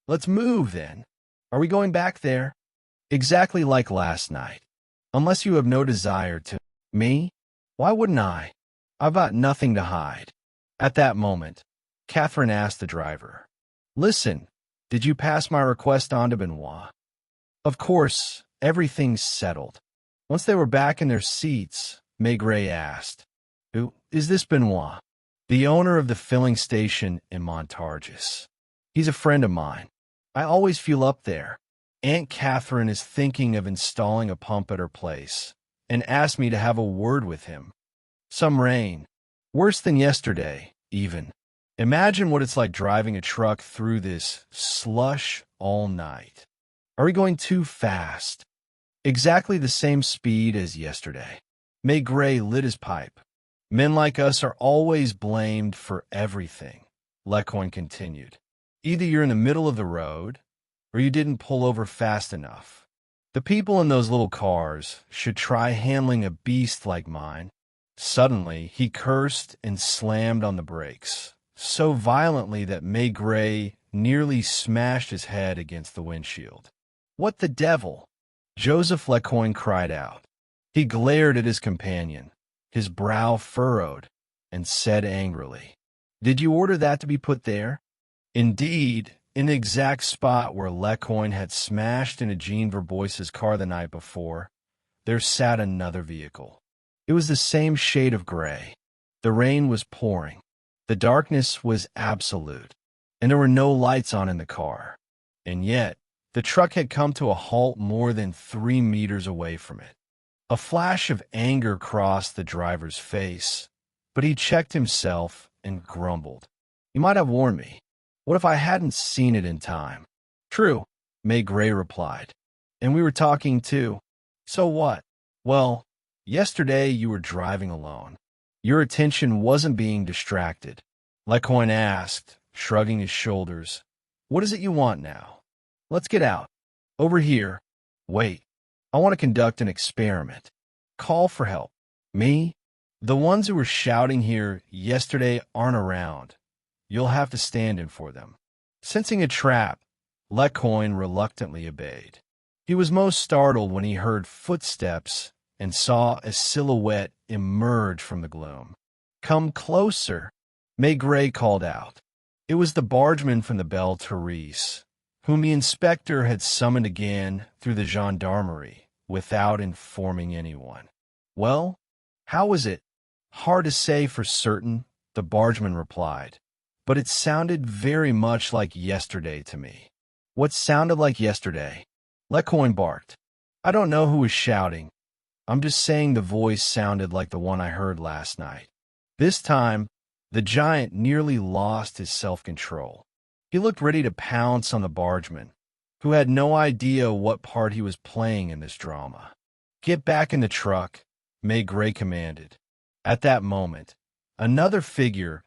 "Let's move, then. Are we going back there?" "Exactly like last night. Unless you have no desire to." "Me? Why wouldn't I? I've got nothing to hide." At that moment, Catherine asked the driver, "Listen, did you pass my request on to Benoit?" "Of course, everything's settled." Once they were back in their seats, Maigret asked, "Who is this Benoit?" "The owner of the filling station in Montargis. He's a friend of mine. I always fuel up there. Aunt Catherine is thinking of installing a pump at her place and asked me to have a word with him. Some rain. Worse than yesterday, even. Imagine what it's like driving a truck through this slush all night." "Are we going too fast?" "Exactly the same speed as yesterday." Maigret lit his pipe. "Men like us are always blamed for everything," Lecoin continued. "Either you're in the middle of the road, or you didn't pull over fast enough. The people in those little cars should try handling a beast like mine." Suddenly, he cursed and slammed on the brakes, so violently that Maigret nearly smashed his head against the windshield. "What the devil?" Joseph Lecoin cried out. He glared at his companion, his brow furrowed, and said angrily, "Did you order that to be put there?" Indeed, in the exact spot where Lecoin had smashed into Jean Verbois's car the night before, there sat another vehicle. It was the same shade of gray. The rain was pouring. The darkness was absolute, and there were no lights on in the car. And yet, the truck had come to a halt more than 3 meters away from it. A flash of anger crossed the driver's face, but he checked himself and grumbled. "You might have warned me. What if I hadn't seen it in time?" "True," Maigret replied. "And we were talking too." "So what?" "Well, yesterday you were driving alone. Your attention wasn't being distracted." Lecoin asked, shrugging his shoulders, "What is it you want now?" "Let's get out. Over here." "Wait. I want to conduct an experiment." "Call for help." "Me? The ones who were shouting here yesterday aren't around. You'll have to stand in for them." Sensing a trap, Lecoin reluctantly obeyed. He was most startled when he heard footsteps and saw a silhouette emerge from the gloom. "Come closer," Maigret called out. It was the bargeman from the Belle Therese, whom the inspector had summoned again through the gendarmerie without informing anyone. Well, how was it? Hard to say for certain, the bargeman replied, but it sounded very much like yesterday to me. What sounded like yesterday? Lecoin barked. I don't know who was shouting. I'm just saying the voice sounded like the one I heard last night. This time, the giant nearly lost his self-control. He looked ready to pounce on the bargeman, who had no idea what part he was playing in this drama. Get back in the truck, Maigret commanded. At that moment, another figure,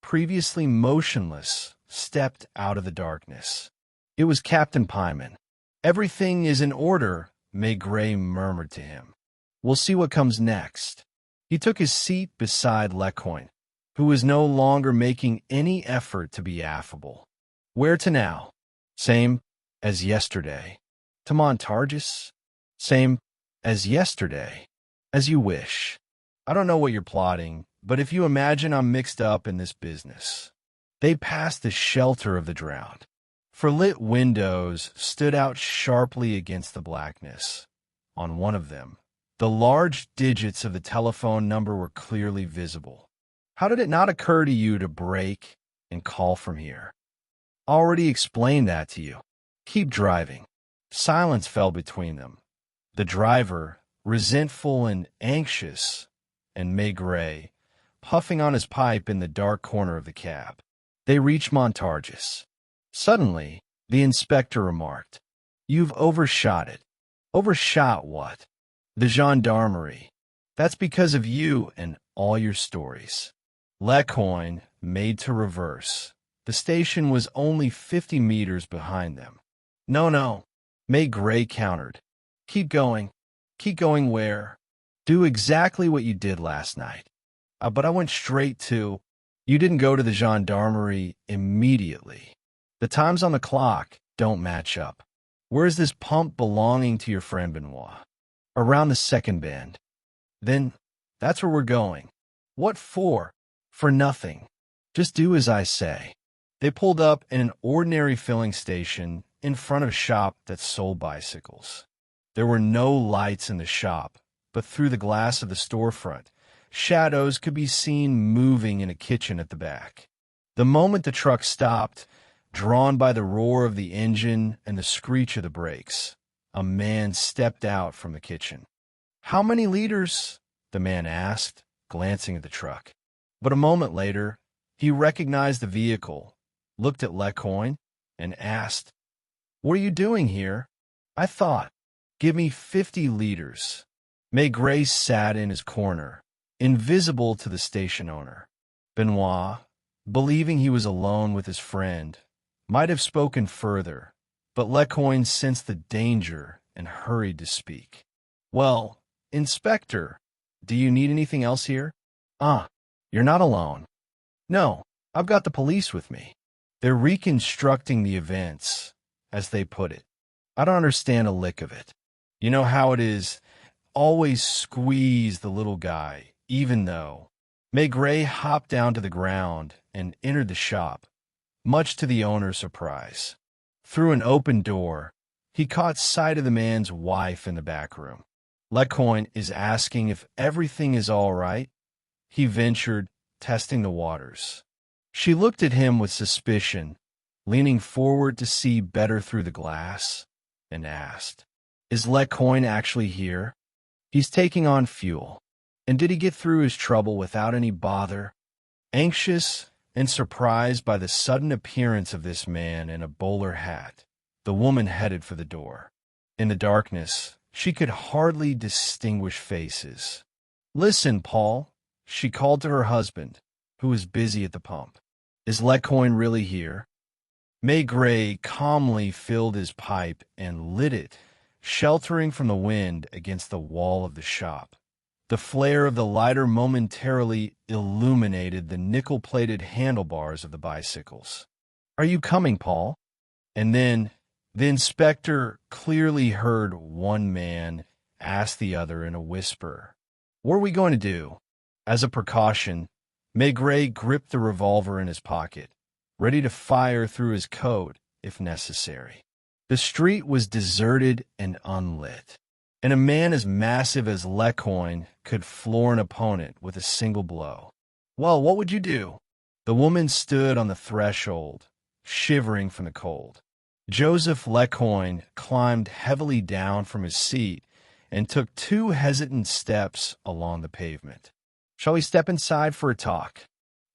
previously motionless, stepped out of the darkness. It was Captain Pieman. Everything is in order, Maigret murmured to him. We'll see what comes next. He took his seat beside Lecoin, who was no longer making any effort to be affable. Where to now? Same as yesterday. To Montargis? Same as yesterday. As you wish. I don't know what you're plotting, but if you imagine I'm mixed up in this business. They passed the shelter of the drowned. For lit windows stood out sharply against the blackness. On one of them, the large digits of the telephone number were clearly visible. How did it not occur to you to break and call from here? Already explained that to you. Keep driving. Silence fell between them. The driver, resentful and anxious, and Maigret, puffing on his pipe in the dark corner of the cab. They reached Montargis. Suddenly, the inspector remarked, You've overshot it. Overshot what? The gendarmerie. That's because of you and all your stories. Lecoin made to reverse. The station was only 50 meters behind them. No, Maigret countered. Keep going. Keep going where? Do exactly what you did last night. But I went straight to... You didn't go to the gendarmerie immediately. The times on the clock don't match up. Where's this pump belonging to your friend Benoit? Around the second bend. Then, that's where we're going. What for? For nothing. Just do as I say. They pulled up in an ordinary filling station in front of a shop that sold bicycles. There were no lights in the shop, but through the glass of the storefront, shadows could be seen moving in a kitchen at the back. The moment the truck stopped, drawn by the roar of the engine and the screech of the brakes, a man stepped out from the kitchen. How many liters? The man asked, glancing at the truck. But a moment later, he recognized the vehicle, looked at Lecoin, and asked, What are you doing here? I thought, give me 50 liters. Maigret sat in his corner, invisible to the station owner. Benoit, believing he was alone with his friend, might have spoken further, but Lecoin sensed the danger and hurried to speak. Well, Inspector, do you need anything else here? You're not alone. No, I've got the police with me. They're reconstructing the events, as they put it. I don't understand a lick of it. You know how it is, always squeeze the little guy, even though. Maigret hopped down to the ground and entered the shop, much to the owner's surprise. Through an open door, he caught sight of the man's wife in the back room. Lecoin is asking if everything is all right. He ventured, testing the waters. She looked at him with suspicion, leaning forward to see better through the glass, and asked, Is Lecoin actually here? He's taking on fuel. And did he get through his trouble without any bother? Anxious and surprised by the sudden appearance of this man in a bowler hat, the woman headed for the door. In the darkness, she could hardly distinguish faces. Listen, Paul, she called to her husband, who was busy at the pump. Is Lecoin really here? Maigret calmly filled his pipe and lit it, sheltering from the wind against the wall of the shop. The flare of the lighter momentarily illuminated the nickel-plated handlebars of the bicycles. Are you coming, Paul? And then the inspector clearly heard one man ask the other in a whisper, What are we going to do? As a precaution, Maigret gripped the revolver in his pocket, ready to fire through his coat if necessary. The street was deserted and unlit, and a man as massive as Lecoin could floor an opponent with a single blow. "Well, what would you do?" The woman stood on the threshold, shivering from the cold. Joseph Lecoin climbed heavily down from his seat and took 2 hesitant steps along the pavement. "Shall we step inside for a talk?"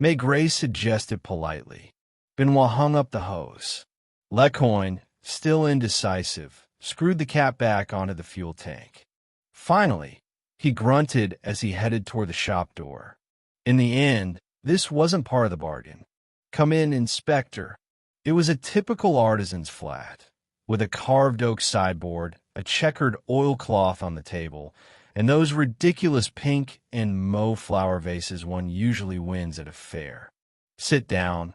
Maigret suggested politely. Benoit hung up the hose. Lecoin, still indecisive, screwed the cap back onto the fuel tank. Finally, he grunted as he headed toward the shop door. In the end, this wasn't part of the bargain. "Come in, Inspector." It was a typical artisan's flat, with a carved oak sideboard, a checkered oilcloth on the table, and those ridiculous pink and mauve flower vases one usually wins at a fair. "Sit down,"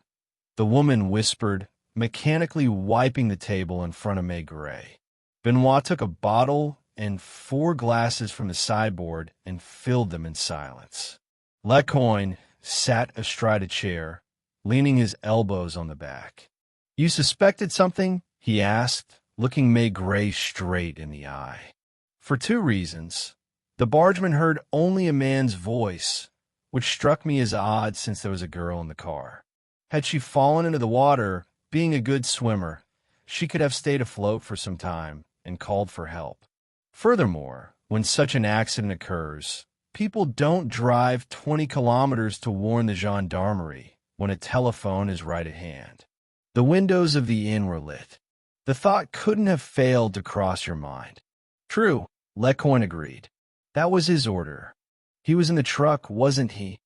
the woman whispered, mechanically wiping the table in front of Maigret. Benoit took a bottle and 4 glasses from the sideboard and filled them in silence. Lecoin sat astride a chair, leaning his elbows on the back. "You suspected something?" he asked, looking Maigret straight in the eye. "For 2 reasons. The bargeman heard only a man's voice, which struck me as odd since there was a girl in the car. Had she fallen into the water, being a good swimmer, she could have stayed afloat for some time and called for help. Furthermore, when such an accident occurs, people don't drive 20 kilometers to warn the gendarmerie when a telephone is right at hand." The windows of the inn were lit. The thought couldn't have failed to cross your mind. "True," Lecoin agreed. "That was his order. He was in the truck, wasn't he?"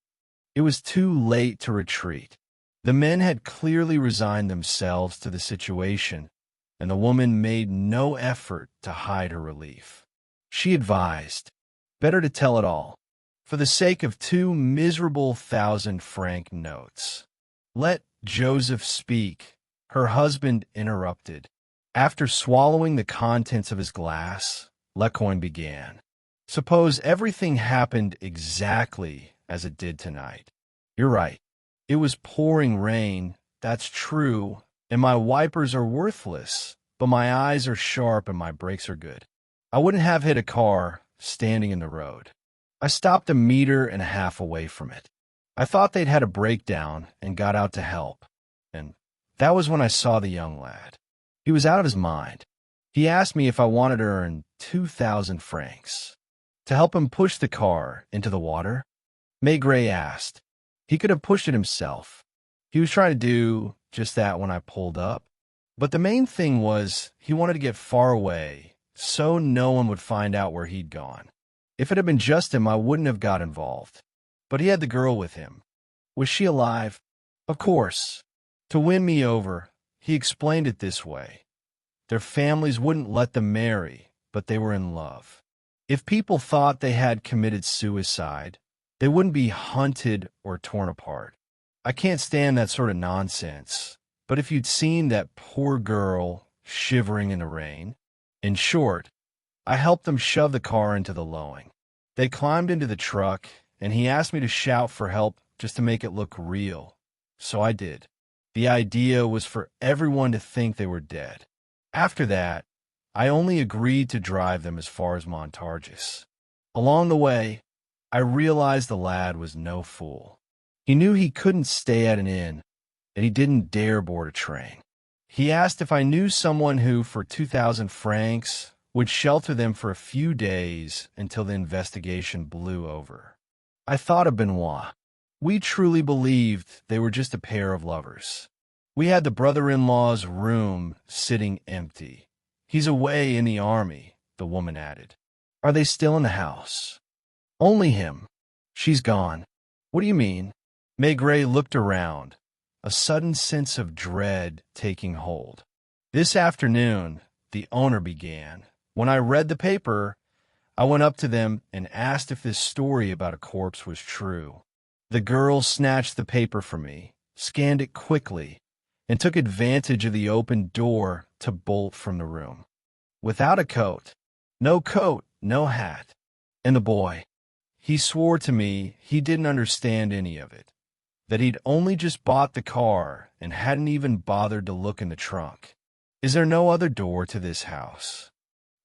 It was too late to retreat. The men had clearly resigned themselves to the situation, and the woman made no effort to hide her relief. She advised, better to tell it all, for the sake of 2 miserable 1,000-franc notes. "Let Joseph speak," her husband interrupted. After swallowing the contents of his glass, Lecoin began. "Suppose everything happened exactly as it did tonight. You're right. It was pouring rain, that's true, and my wipers are worthless, but my eyes are sharp and my brakes are good. I wouldn't have hit a car standing in the road. I stopped 1.5 meters away from it. I thought they'd had a breakdown and got out to help, and that was when I saw the young lad. He was out of his mind. He asked me if I wanted to earn 2,000 francs. To help him push the car into the water?" Maigret asked. "He could have pushed it himself. He was trying to do just that when I pulled up. But the main thing was he wanted to get far away so no one would find out where he'd gone. If it had been just him, I wouldn't have got involved. But he had the girl with him. Was she alive? Of course. To win me over, he explained it this way. Their families wouldn't let them marry, but they were in love. If people thought they had committed suicide, they wouldn't be hunted or torn apart. I can't stand that sort of nonsense. But if you'd seen that poor girl shivering in the rain. In short, I helped them shove the car into the Loing. They climbed into the truck, and he asked me to shout for help just to make it look real. So I did. The idea was for everyone to think they were dead. After that, I only agreed to drive them as far as Montargis. Along the way, I realized the lad was no fool. He knew he couldn't stay at an inn, and he didn't dare board a train. He asked if I knew someone who, for 2,000 francs, would shelter them for a few days until the investigation blew over. I thought of Benoit. We truly believed they were just a pair of lovers. We had the brother-in-law's room sitting empty. He's away in the army, the woman added. Are they still in the house? Only him. She's gone. What do you mean? Maigret looked around, a sudden sense of dread taking hold. This afternoon, the owner began. When I read the paper, I went up to them and asked if this story about a corpse was true. The girl snatched the paper from me, scanned it quickly, and took advantage of the open door to bolt from the room. Without a coat, no hat. And the boy, he swore to me he didn't understand any of it. that he'd only just bought the car and hadn't even bothered to look in the trunk. "Is there no other door to this house?"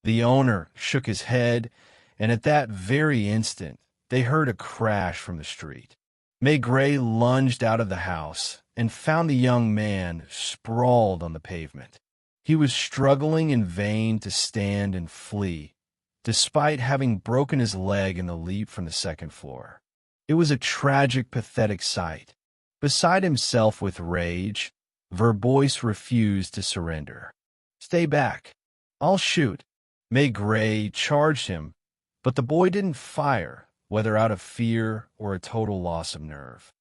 The owner shook his head, and at that very instant, they heard a crash from the street. Maigret lunged out of the house and found the young man sprawled on the pavement. He was struggling in vain to stand and flee, despite having broken his leg in the leap from the second floor. It was a tragic, pathetic sight. Beside himself with rage, Verbois refused to surrender. "Stay back. I'll shoot." Maigret charged him, but the boy didn't fire, whether out of fear or a total loss of nerve.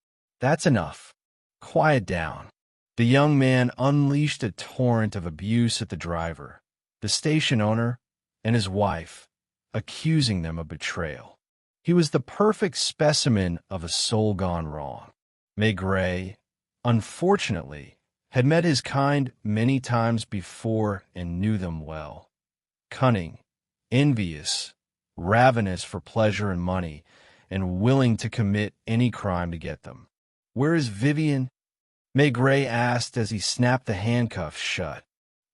"That's enough. Quiet down." The young man unleashed a torrent of abuse at the driver, the station owner, and his wife, accusing them of betrayal. He was the perfect specimen of a soul gone wrong. Maigret, unfortunately, had met his kind many times before and knew them well. Cunning, envious, ravenous for pleasure and money, and willing to commit any crime to get them. "Where is Vivian?" Maigret asked as he snapped the handcuffs shut.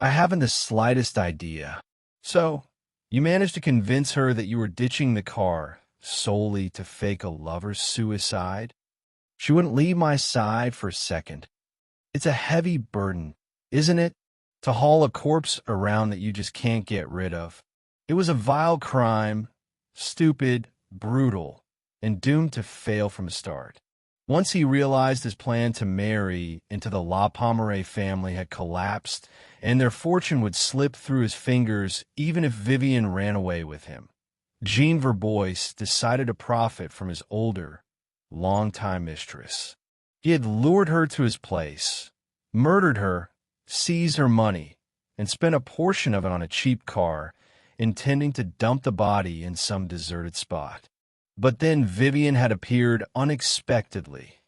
"I haven't the slightest idea." "So, you managed to convince her that you were ditching the car solely to fake a lover's suicide?" "She wouldn't leave my side for a second." "It's a heavy burden, isn't it, to haul a corpse around that you just can't get rid of?" It was a vile crime, stupid, brutal, and doomed to fail from the start. Once he realized his plan to marry into the La Pommeraye family had collapsed, and their fortune would slip through his fingers even if Vivian ran away with him, Jean Verbois decided to profit from his older, long-time mistress. He had lured her to his place, murdered her, seized her money, and spent a portion of it on a cheap car, intending to dump the body in some deserted spot. But then Vivian had appeared unexpectedly,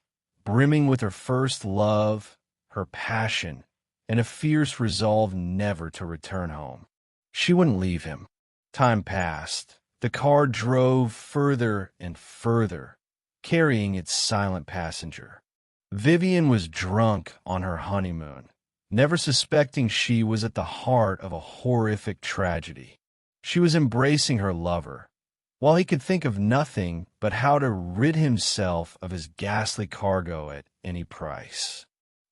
brimming with her first love, her passion, and a fierce resolve never to return home. She wouldn't leave him. Time passed. The car drove further and further, carrying its silent passenger. Vivian was drunk on her honeymoon, never suspecting she was at the heart of a horrific tragedy. She was embracing her lover, while he could think of nothing but how to rid himself of his ghastly cargo at any price.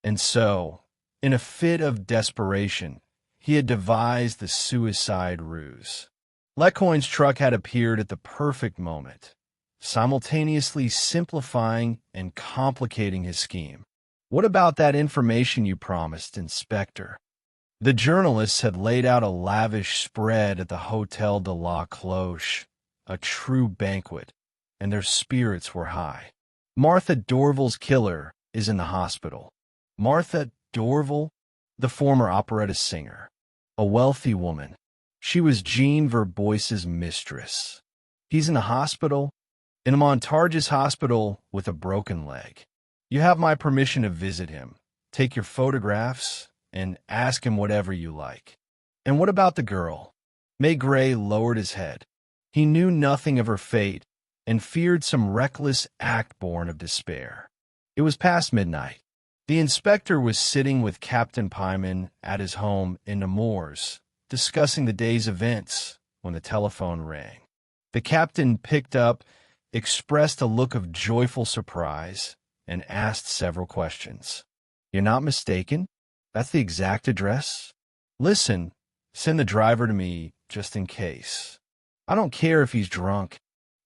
And so, in a fit of desperation, he had devised the suicide ruse. Lecoin's truck had appeared at the perfect moment, simultaneously simplifying and complicating his scheme. "What about that information you promised, Inspector?" The journalists had laid out a lavish spread at the Hotel de la Cloche, a true banquet, and their spirits were high. "Martha Dorval's killer is in the hospital." Martha Dorval, the former operetta singer, a wealthy woman. She was Jean Verbois's mistress. "He's in the hospital, in a Montargis hospital with a broken leg. You have my permission to visit him, take your photographs, and ask him whatever you like." "And what about the girl?" Maigret lowered his head. He knew nothing of her fate and feared some reckless act born of despair. It was past midnight. The inspector was sitting with Captain Pieman at his home in Nemours, discussing the day's events when the telephone rang. The captain picked up, expressed a look of joyful surprise, and asked several questions. "You're not mistaken? That's the exact address? Listen, send the driver to me just in case. I don't care if he's drunk."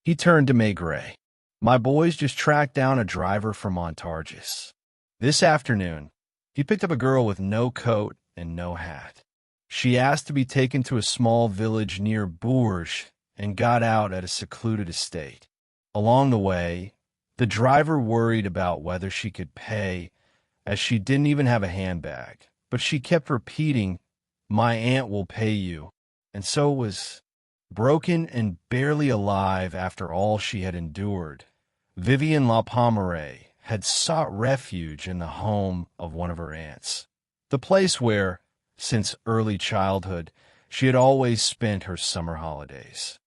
He turned to Maigret. "My boys just tracked down a driver from Montargis. This afternoon, he picked up a girl with no coat and no hat. She asked to be taken to a small village near Bourges and got out at a secluded estate. Along the way, the driver worried about whether she could pay, as she didn't even have a handbag, but she kept repeating, 'My aunt will pay you,' and so was broken and barely alive after all she had endured. Vivian La Pommeraye had sought refuge in the home of one of her aunts, the place where, since early childhood, she had always spent her summer holidays.